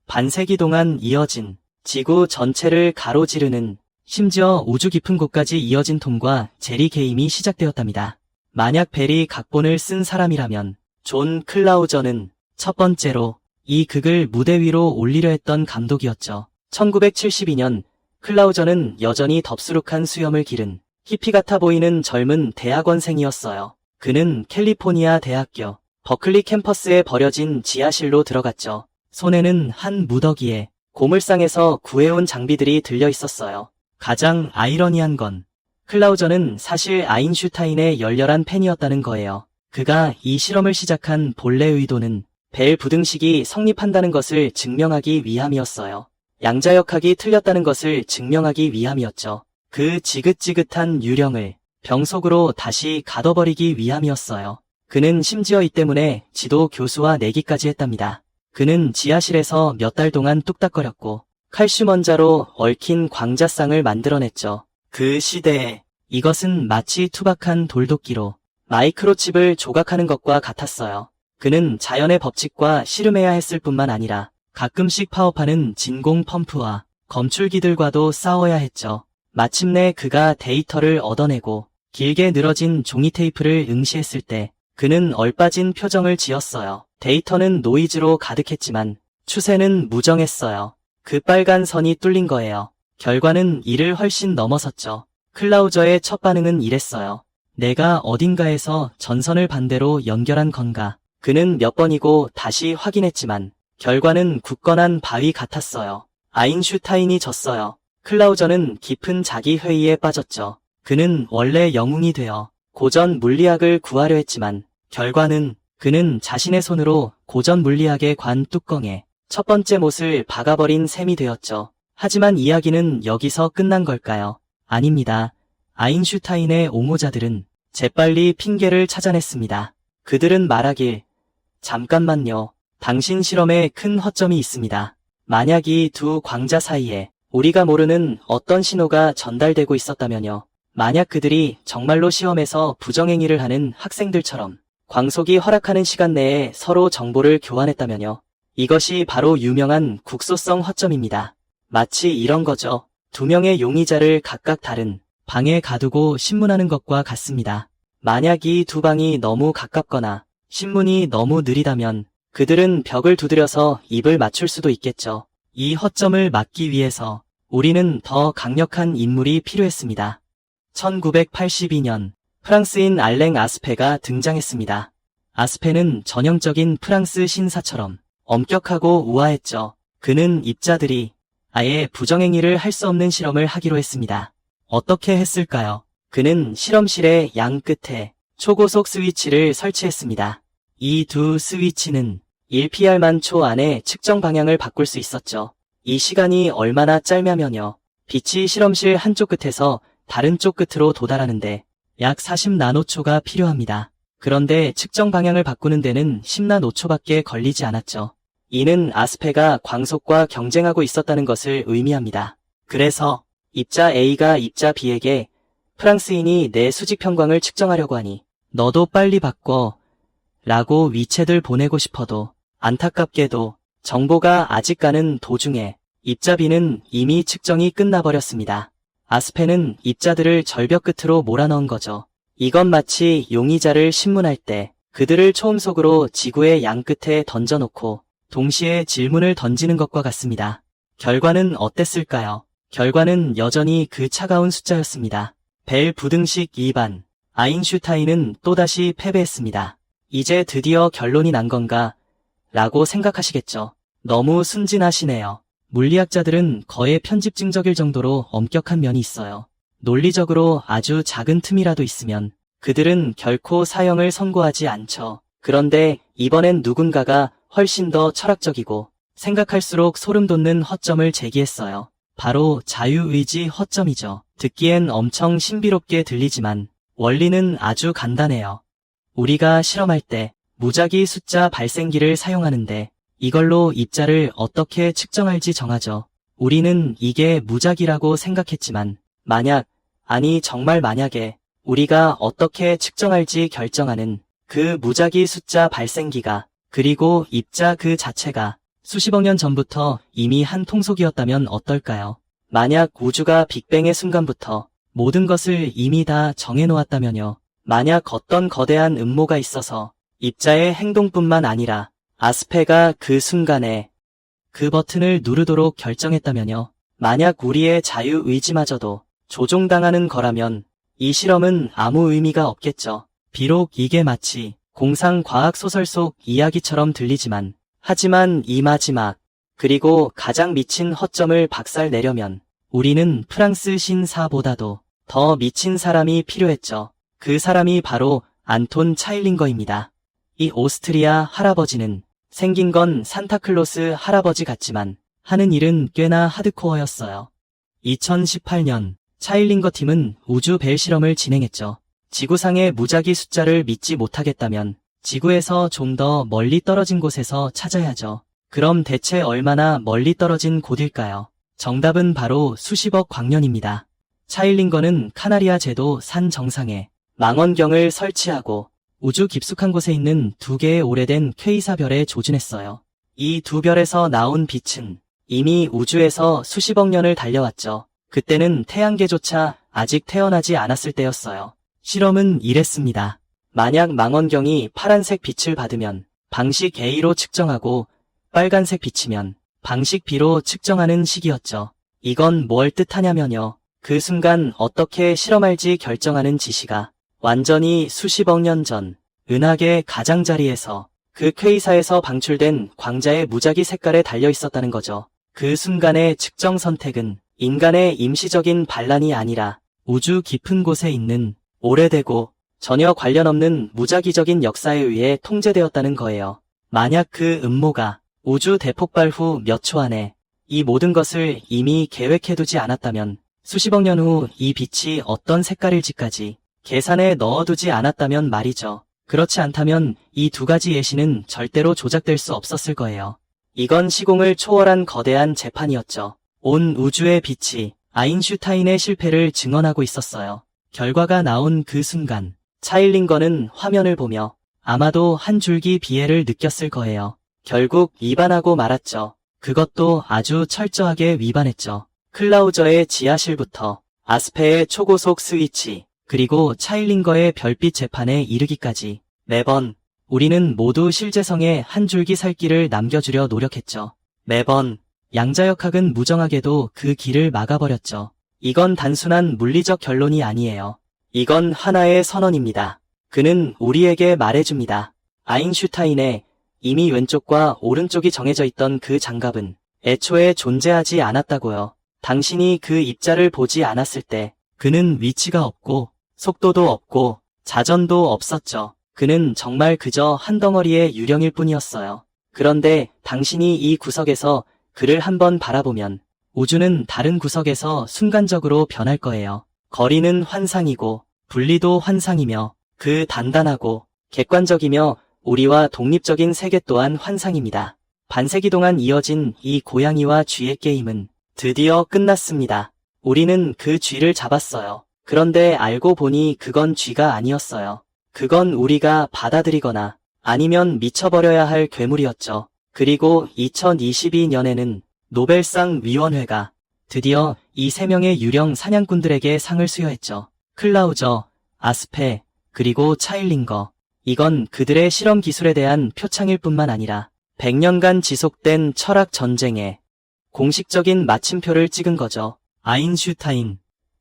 반세기 동안 이어진 지구 전체를 가로지르는 심지어 우주 깊은 곳까지 이어진 톰과 제리 게임이 시작되었답니다. 만약 벨이 각본을 쓴 사람이라면 존 클라우저는 첫 번째로 이 극을 무대 위로 올리려 했던 감독이었죠. 1972년 클라우저는 여전히 덥수룩한 수염을 기른 히피 같아 보이는 젊은 대학원생이었어요. 그는 캘리포니아 대학교 버클리 캠퍼스에 버려진 지하실로 들어갔죠. 손에는 한 무더기에 고물상에서 구해온 장비들이 들려 있었어요. 가장 아이러니한 건 클라우저는 사실 아인슈타인의 열렬한 팬이었다는 거예요. 그가 이 실험을 시작한 본래 의도는 벨 부등식이 성립한다는 것을 증명하기 위함이었어요. 양자역학이 틀렸다는 것을 증명하기 위함이었죠. 그 지긋지긋한 유령을 병 속으로 다시 가둬버리기 위함이었어요. 그는 심지어 이 때문에 지도 교수와 내기까지 했답니다. 그는 지하실에서 몇 달 동안 뚝딱거렸고 칼슘 원자로 얽힌 광자쌍을 만들어냈죠. 그 시대에 이것은 마치 투박한 돌도끼로 마이크로칩을 조각하는 것과 같았어요. 그는 자연의 법칙과 씨름해야 했을 뿐만 아니라 가끔씩 파업하는 진공 펌프와 검출기들과도 싸워야 했죠. 마침내 그가 데이터를 얻어내고 길게 늘어진 종이 테이프를 응시했을 때 그는 얼빠진 표정을 지었어요. 데이터는 노이즈로 가득했지만 추세는 무정했어요. 그 빨간 선이 뚫린 거예요. 결과는 이를 훨씬 넘어섰죠. 클라우저의 첫 반응은 이랬어요. 내가 어딘가에서 전선을 반대로 연결한 건가? 그는 몇 번이고 다시 확인했지만 결과는 굳건한 바위 같았어요. 아인슈타인이 졌어요. 클라우저는 깊은 자기 회의에 빠졌죠. 그는 원래 영웅이 되어 고전 물리학을 구하려 했지만 결과는 그는 자신의 손으로 고전 물리학의 관 뚜껑에 첫 번째 못을 박아버린 셈이 되었죠. 하지만 이야기는 여기서 끝난 걸까요? 아닙니다. 아인슈타인의 옹호자들은 재빨리 핑계를 찾아냈습니다. 그들은 말하길, 잠깐만요. 당신 실험에 큰 허점이 있습니다. 만약 이 두 광자 사이에 우리가 모르는 어떤 신호가 전달되고 있었다면요. 만약 그들이 정말로 시험에서 부정행위를 하는 학생들처럼 광속이 허락하는 시간 내에 서로 정보를 교환했다면요. 이것이 바로 유명한 국소성 허점입니다. 마치 이런 거죠. 두 명의 용의자를 각각 다른 방에 가두고 신문하는 것과 같습니다. 만약 이 두 방이 너무 가깝거나 신문이 너무 느리다면 그들은 벽을 두드려서 입을 맞출 수도 있겠죠. 이 허점을 막기 위해서 우리는 더 강력한 인물이 필요했습니다. 1982년 프랑스인 알랭 아스페가 등장했습니다. 아스페는 전형적인 프랑스 신사처럼 엄격하고 우아했죠. 그는 입자들이 아예 부정행위를 할 수 없는 실험을 하기로 했습니다. 어떻게 했을까요? 그는 실험실의 양 끝에 초고속 스위치를 설치했습니다. 이 두 스위치는 1PR만 초 안에 측정 방향을 바꿀 수 있었죠. 이 시간이 얼마나 짧냐면요. 빛이 실험실 한쪽 끝에서 다른 쪽 끝으로 도달하는데 약 40나노초가 필요합니다. 그런데 측정 방향을 바꾸는 데는 10나노초밖에 걸리지 않았죠. 이는 아스페가 광속과 경쟁하고 있었다는 것을 의미합니다. 그래서 입자 A가 입자 B에게 프랑스인이 내 수직 평광을 측정하려고 하니 너도 빨리 바꿔 라고 위챗을 보내고 싶어도 안타깝게도 정보가 아직 가는 도중에 입자 B는 이미 측정이 끝나버렸습니다. 아스페는 입자들을 절벽 끝으로 몰아넣은 거죠. 이건 마치 용의자를 신문할 때 그들을 초음속으로 지구의 양 끝에 던져놓고 동시에 질문을 던지는 것과 같습니다. 결과는 어땠을까요? 결과는 여전히 그 차가운 숫자였습니다. 벨 부등식 2반. 아인슈타인은 또다시 패배했습니다. 이제 드디어 결론이 난 건가? 라고 생각하시겠죠. 너무 순진하시네요. 물리학자들은 거의 편집증적일 정도로 엄격한 면이 있어요. 논리적으로 아주 작은 틈이라도 있으면 그들은 결코 사형을 선고하지 않죠. 그런데 이번엔 누군가가 훨씬 더 철학적이고 생각할수록 소름 돋는 허점을 제기했어요. 바로 자유의지 허점이죠. 듣기엔 엄청 신비롭게 들리지만 원리는 아주 간단해요. 우리가 실험할 때 무작위 숫자 발생기를 사용하는데 이걸로 입자를 어떻게 측정할지 정하죠. 우리는 이게 무작위라고 생각했지만 정말 만약에 우리가 어떻게 측정할지 결정하는 그 무작위 숫자 발생기가 그리고 입자 그 자체가 수십억 년 전부터 이미 한 통속이었다면 어떨까요? 만약 우주가 빅뱅의 순간부터 모든 것을 이미 다 정해놓았다면요. 만약 어떤 거대한 음모가 있어서 입자의 행동뿐만 아니라 아스페가 그 순간에 그 버튼을 누르도록 결정했다면요. 만약 우리의 자유의지마저도 조종당하는 거라면 이 실험은 아무 의미가 없겠죠. 비록 이게 마치 공상과학 소설 속 이야기처럼 들리지만 하지만 이 마지막 그리고 가장 미친 허점을 박살내려면 우리는 프랑스 신사보다도 더 미친 사람이 필요했죠. 그 사람이 바로 안톤 차일링거입니다. 이 오스트리아 할아버지는 생긴 건 산타클로스 할아버지 같지만 하는 일은 꽤나 하드코어였어요. 2018년 차일링거 팀은 우주 벨 실험을 진행했죠. 지구상의 무작위 숫자를 믿지 못하겠다면 지구에서 좀 더 멀리 떨어진 곳에서 찾아야죠. 그럼 대체 얼마나 멀리 떨어진 곳일까요? 정답은 바로 수십억 광년입니다. 차일링거는 카나리아 제도 산 정상에 망원경을 설치하고 우주 깊숙한 곳에 있는 두 개의 오래된 퀘이사 별에 조준했어요. 이 두 별에서 나온 빛은 이미 우주에서 수십억 년을 달려왔죠. 그때는 태양계조차 아직 태어나지 않았을 때였어요. 실험은 이랬습니다. 만약 망원경이 파란색 빛을 받으면 방식 A로 측정하고 빨간색 빛이면 방식 B로 측정하는 식이었죠. 이건 뭘 뜻하냐면요. 그 순간 어떻게 실험할지 결정하는 지시가 완전히 수십억 년 전 은하계 가장자리에서 그 퀘이사에서 방출된 광자의 무작위 색깔에 달려 있었다는 거죠. 그 순간의 측정 선택은 인간의 임시적인 반란이 아니라 우주 깊은 곳에 있는 오래되고 전혀 관련 없는 무작위적인 역사에 의해 통제되었다는 거예요. 만약 그 음모가 우주 대폭발 후 몇 초 안에 이 모든 것을 이미 계획해두지 않았다면 수십억 년 후 이 빛이 어떤 색깔일지까지 계산에 넣어두지 않았다면 말이죠. 그렇지 않다면 이 두 가지 예시는 절대로 조작될 수 없었을 거예요. 이건 시공을 초월한 거대한 재판이었죠. 온 우주의 빛이 아인슈타인의 실패를 증언하고 있었어요. 결과가 나온 그 순간 차일링거는 화면을 보며 아마도 한 줄기 비애를 느꼈을 거예요. 결국 위반하고 말았죠. 그것도 아주 철저하게 위반했죠. 클라우저의 지하실부터 아스페의 초고속 스위치, 그리고 차일링거의 별빛 재판에 이르기까지 매번 우리는 모두 실재성에 한 줄기 살길을 남겨주려 노력했죠. 매번 양자역학은 무정하게도 그 길을 막아버렸죠. 이건 단순한 물리적 결론이 아니에요. 이건 하나의 선언입니다. 그는 우리에게 말해줍니다. 아인슈타인의 이미 왼쪽과 오른쪽이 정해져 있던 그 장갑은 애초에 존재하지 않았다고요. 당신이 그 입자를 보지 않았을 때 그는 위치가 없고 속도도 없고 자전도 없었죠. 그는 정말 그저 한 덩어리의 유령일 뿐이었어요. 그런데 당신이 이 구석에서 그를 한번 바라보면 우주는 다른 구석에서 순간적으로 변할 거예요. 거리는 환상이고 분리도 환상이며 그 단단하고 객관적이며 우리와 독립적인 세계 또한 환상입니다. 반세기 동안 이어진 이 고양이와 쥐의 게임은 드디어 끝났습니다. 우리는 그 쥐를 잡았어요. 그런데 알고 보니 그건 쥐가 아니었어요. 그건 우리가 받아들이거나 아니면 미쳐버려야 할 괴물이었죠. 그리고 2022년에는 노벨상 위원회가 드디어 이 3명의 유령 사냥꾼들에게 상을 수여했죠. 클라우저, 아스페, 그리고 차일링거. 이건 그들의 실험 기술에 대한 표창일 뿐만 아니라 100년간 지속된 철학 전쟁에 공식적인 마침표를 찍은 거죠. 아인슈타인.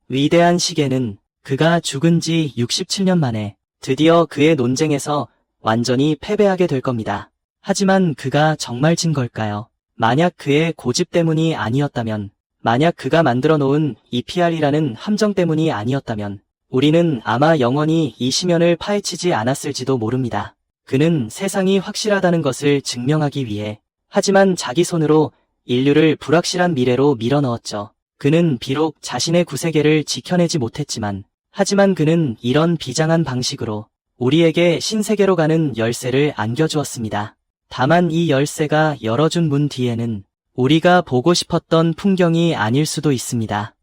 위대한 시계는 그가 죽은 지 67년 만에 드디어 그의 논쟁에서 완전히 패배하게 될 겁니다. 하지만 그가 정말 진 걸까요? 만약 그의 고집 때문이 아니었다면, 만약 그가 만들어 놓은 EPR이라는 함정 때문이 아니었다면 우리는 아마 영원히 이 심연을 파헤치지 않았을지도 모릅니다. 그는 세상이 확실하다는 것을 증명하기 위해 하지만 자기 손으로 인류를 불확실한 미래로 밀어넣었죠. 그는 비록 자신의 구세계를 지켜내지 못했지만 하지만 그는 이런 비장한 방식으로 우리에게 신세계로 가는 열쇠를 안겨주었습니다. 다만 이 열쇠가 열어준 문 뒤에는 우리가 보고 싶었던 풍경이 아닐 수도 있습니다.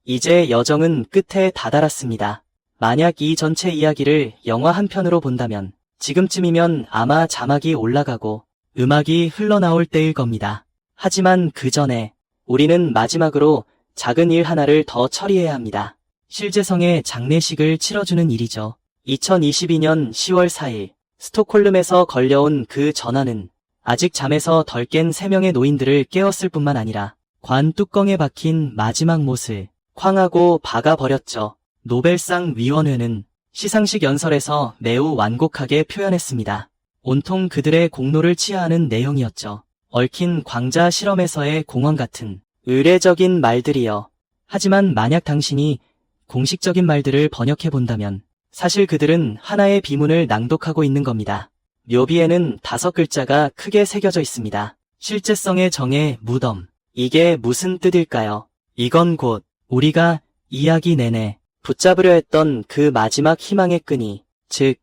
이제 여정은 끝에 다다랐습니다. 만약 이 전체 이야기를 영화 한 편으로 본다면 지금쯤이면 아마 자막이 올라가고 음악이 흘러나올 때일 겁니다. 하지만 그 전에 우리는 마지막으로 작은 일 하나를 더 처리해야 합니다. 실제성의 장례식을 치러주는 일이죠. 2022년 10월 4일 스톡홀름에서 걸려온 그 전화는 아직 잠에서 덜 깬 3명의 노인들을 깨웠을 뿐만 아니라 관 뚜껑에 박힌 마지막 못을 쾅하고 박아버렸죠. 노벨상 위원회는 시상식 연설에서 매우 완곡하게 표현했습니다. 온통 그들의 공로를 치하하는 내용이었죠. 얽힌 광자 실험에서의 공헌 같은 의례적인 말들이요. 하지만 만약 당신이 공식적인 말들을 번역해본다면 사실 그들은 하나의 비문을 낭독하고 있는 겁니다. 묘비에는 5글자가 크게 새겨져 있습니다. 실제성의 정의 무덤. 이게 무슨 뜻일까요? 이건 곧 우리가 이야기 내내 붙잡으려 했던 그 마지막 희망의 끈이, 즉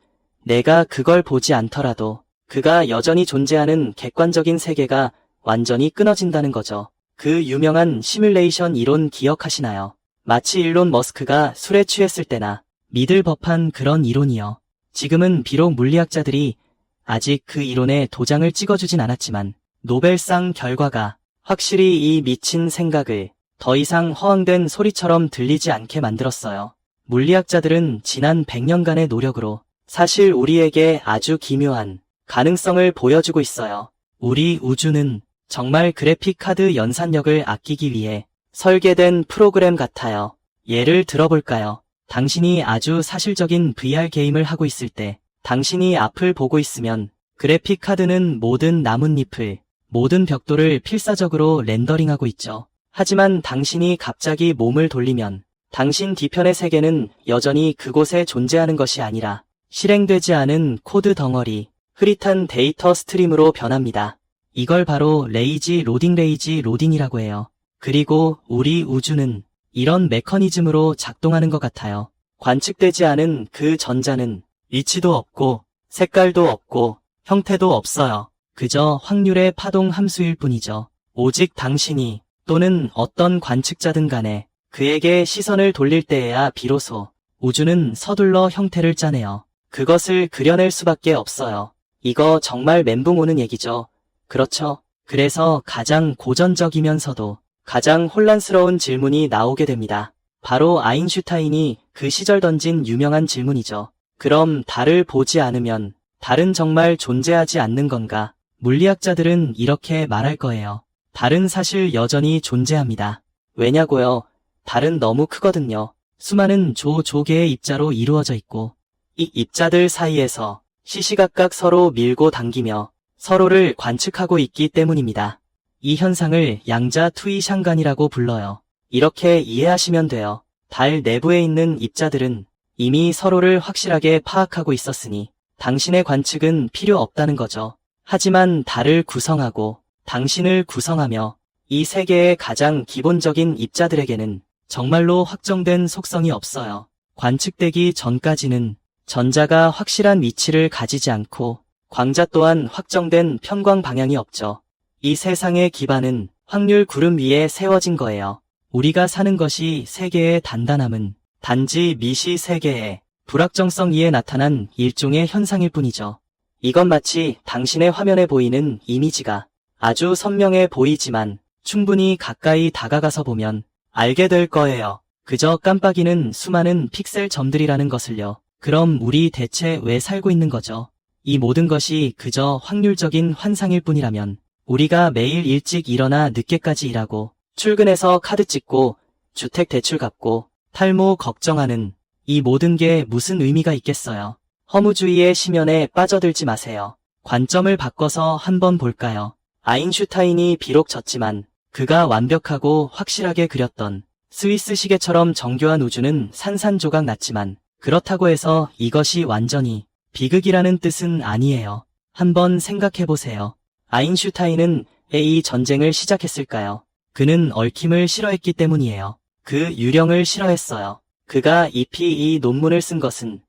내가 그걸 보지 않더라도 그가 여전히 존재하는 객관적인 세계가 완전히 끊어진다는 거죠. 그 유명한 시뮬레이션 이론 기억하시나요? 마치 일론 머스크가 술에 취했을 때나 믿을 법한 그런 이론이요. 지금은 비록 물리학자들이 아직 그 이론에 도장을 찍어주진 않았지만 노벨상 결과가 확실히 이 미친 생각을 더 이상 허황된 소리처럼 들리지 않게 만들었어요. 물리학자들은 지난 100년간의 노력으로 사실 우리에게 아주 기묘한 가능성을 보여주고 있어요. 우리 우주는 정말 그래픽 카드 연산력을 아끼기 위해 설계된 프로그램 같아요. 예를 들어볼까요? 당신이 아주 사실적인 VR 게임을 하고 있을 때 당신이 앞을 보고 있으면 그래픽 카드는 모든 나뭇잎을, 모든 벽돌을 필사적으로 렌더링하고 있죠. 하지만 당신이 갑자기 몸을 돌리면 당신 뒤편의 세계는 여전히 그곳에 존재하는 것이 아니라 실행되지 않은 코드 덩어리, 흐릿한 데이터 스트림으로 변합니다. 이걸 바로 레이지 로딩이라고 해요. 그리고 우리 우주는 이런 메커니즘으로 작동하는 것 같아요. 관측되지 않은 그 전자는 위치도 없고 색깔도 없고 형태도 없어요. 그저 확률의 파동 함수일 뿐이죠. 오직 당신이 또는 어떤 관측자든 간에 그에게 시선을 돌릴 때에야 비로소 우주는 서둘러 형태를 짜내요. 그것을 그려낼 수밖에 없어요. 이거 정말 멘붕 오는 얘기죠. 그렇죠. 그래서 가장 고전적이면서도 가장 혼란스러운 질문이 나오게 됩니다. 바로 아인슈타인이 그 시절 던진 유명한 질문이죠. 그럼 달을 보지 않으면 달은 정말 존재하지 않는 건가? 물리학자들은 이렇게 말할 거예요. 달은 사실 여전히 존재합니다. 왜냐고요? 달은 너무 크거든요. 수많은 조개의 입자로 이루어져 있고 이 입자들 사이에서 시시각각 서로 밀고 당기며 서로를 관측하고 있기 때문입니다. 이 현상을 양자 투이샹간이라고 불러요. 이렇게 이해하시면 돼요. 달 내부에 있는 입자들은 이미 서로를 확실하게 파악하고 있었으니 당신의 관측은 필요 없다는 거죠. 하지만 달을 구성하고 당신을 구성하며 이 세계의 가장 기본적인 입자들에게는 정말로 확정된 속성이 없어요. 관측되기 전까지는 전자가 확실한 위치를 가지지 않고 광자 또한 확정된 편광 방향이 없죠. 이 세상의 기반은 확률 구름 위에 세워진 거예요. 우리가 사는 것이 세계의 단단함은 단지 미시 세계의 불확정성 위에 나타난 일종의 현상일 뿐이죠. 이건 마치 당신의 화면에 보이는 이미지가 아주 선명해 보이지만 충분히 가까이 다가가서 보면 알게 될 거예요. 그저 깜빡이는 수많은 픽셀 점들이라는 것을요. 그럼 우리 대체 왜 살고 있는 거죠? 이 모든 것이 그저 확률적인 환상일 뿐이라면 우리가 매일 일찍 일어나 늦게까지 일하고 출근해서 카드 찍고 주택 대출 갚고 탈모 걱정하는 이 모든 게 무슨 의미가 있겠어요? 허무주의의 심연에 빠져들지 마세요. 관점을 바꿔서 한번 볼까요? 아인슈타인이 비록 졌지만 그가 완벽하고 확실하게 그렸던 스위스 시계처럼 정교한 우주는 산산조각 났지만 그렇다고 해서 이것이 완전히 비극이라는 뜻은 아니에요. 한번 생각해보세요. 아인슈타인은 왜 이 전쟁을 시작했을까요? 그는 얽힘을 싫어했기 때문이에요. 그 유령을 싫어했어요. 그가 잎이 이 논문을 쓴 것은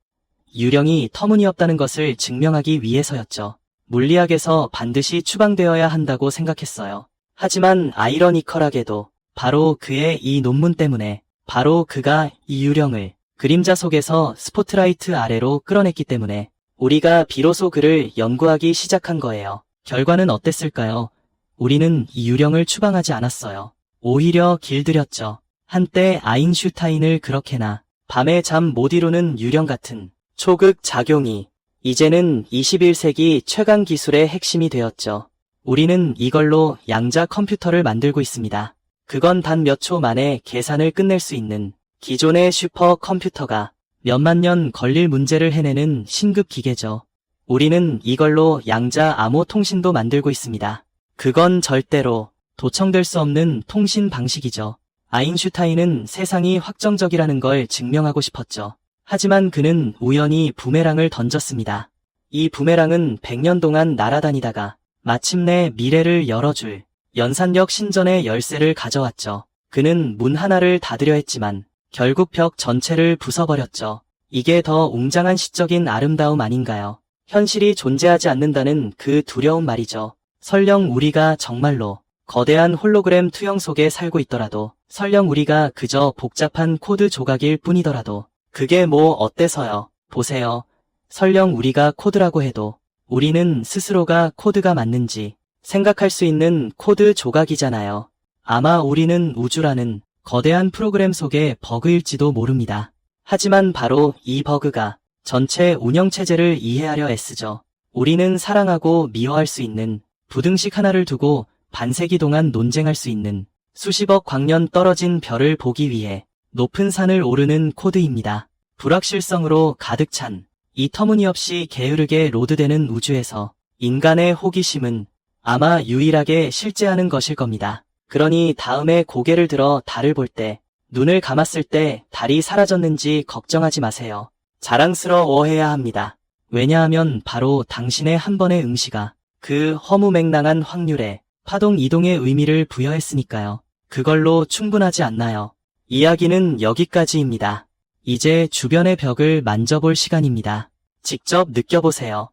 유령이 터무니없다는 것을 증명하기 위해서였죠. 물리학에서 반드시 추방되어야 한다고 생각했어요. 하지만 아이러니컬하게도 바로 그의 이 논문 때문에 바로 그가 이 유령을 그림자 속에서 스포트라이트 아래로 끌어냈기 때문에 우리가 비로소 그를 연구하기 시작한 거예요. 결과는 어땠을까요? 우리는 이 유령을 추방하지 않았어요. 오히려 길들였죠. 한때 아인슈타인을 그렇게나 밤에 잠 못 이루는 유령 같은 초극 작용이 이제는 21세기 최강 기술의 핵심이 되었죠. 우리는 이걸로 양자 컴퓨터를 만들고 있습니다. 그건 단 몇 초 만에 계산을 끝낼 수 있는 기존의 슈퍼컴퓨터가 몇만 년 걸릴 문제를 해내는 신급 기계죠. 우리는 이걸로 양자 암호 통신도 만들고 있습니다. 그건 절대로 도청될 수 없는 통신 방식이죠. 아인슈타인은 세상이 확정적이라는 걸 증명하고 싶었죠. 하지만 그는 우연히 부메랑을 던졌습니다. 이 부메랑은 100년 동안 날아다니다가 마침내 미래를 열어줄 연산력 신전의 열쇠를 가져왔죠. 그는 문 하나를 닫으려 했지만 결국 벽 전체를 부숴버렸죠. 이게 더 웅장한 시적인 아름다움 아닌가요? 현실이 존재하지 않는다는 그 두려운 말이죠. 설령 우리가 정말로 거대한 홀로그램 투영 속에 살고 있더라도, 설령 우리가 그저 복잡한 코드 조각일 뿐이더라도 그게 뭐 어때서요? 보세요. 설령 우리가 코드라고 해도 우리는 스스로가 코드가 맞는지 생각할 수 있는 코드 조각이잖아요. 아마 우리는 우주라는 거대한 프로그램 속의 버그일지도 모릅니다. 하지만 바로 이 버그가 전체 운영체제를 이해하려 애쓰죠. 우리는 사랑하고 미워할 수 있는 부등식 하나를 두고 반세기 동안 논쟁할 수 있는 수십억 광년 떨어진 별을 보기 위해 높은 산을 오르는 코드입니다. 불확실성으로 가득 찬 이 터무니없이 게으르게 로드되는 우주에서 인간의 호기심은 아마 유일하게 실제하는 것일 겁니다. 그러니 다음에 고개를 들어 달을 볼 때, 눈을 감았을 때 달이 사라졌는지 걱정하지 마세요. 자랑스러워해야 합니다. 왜냐하면 바로 당신의 한 번의 응시가 그 허무맹랑한 확률에 파동 이동의 의미를 부여했으니까요. 그걸로 충분하지 않나요? 이야기는 여기까지입니다. 이제 주변의 벽을 만져볼 시간입니다. 직접 느껴보세요.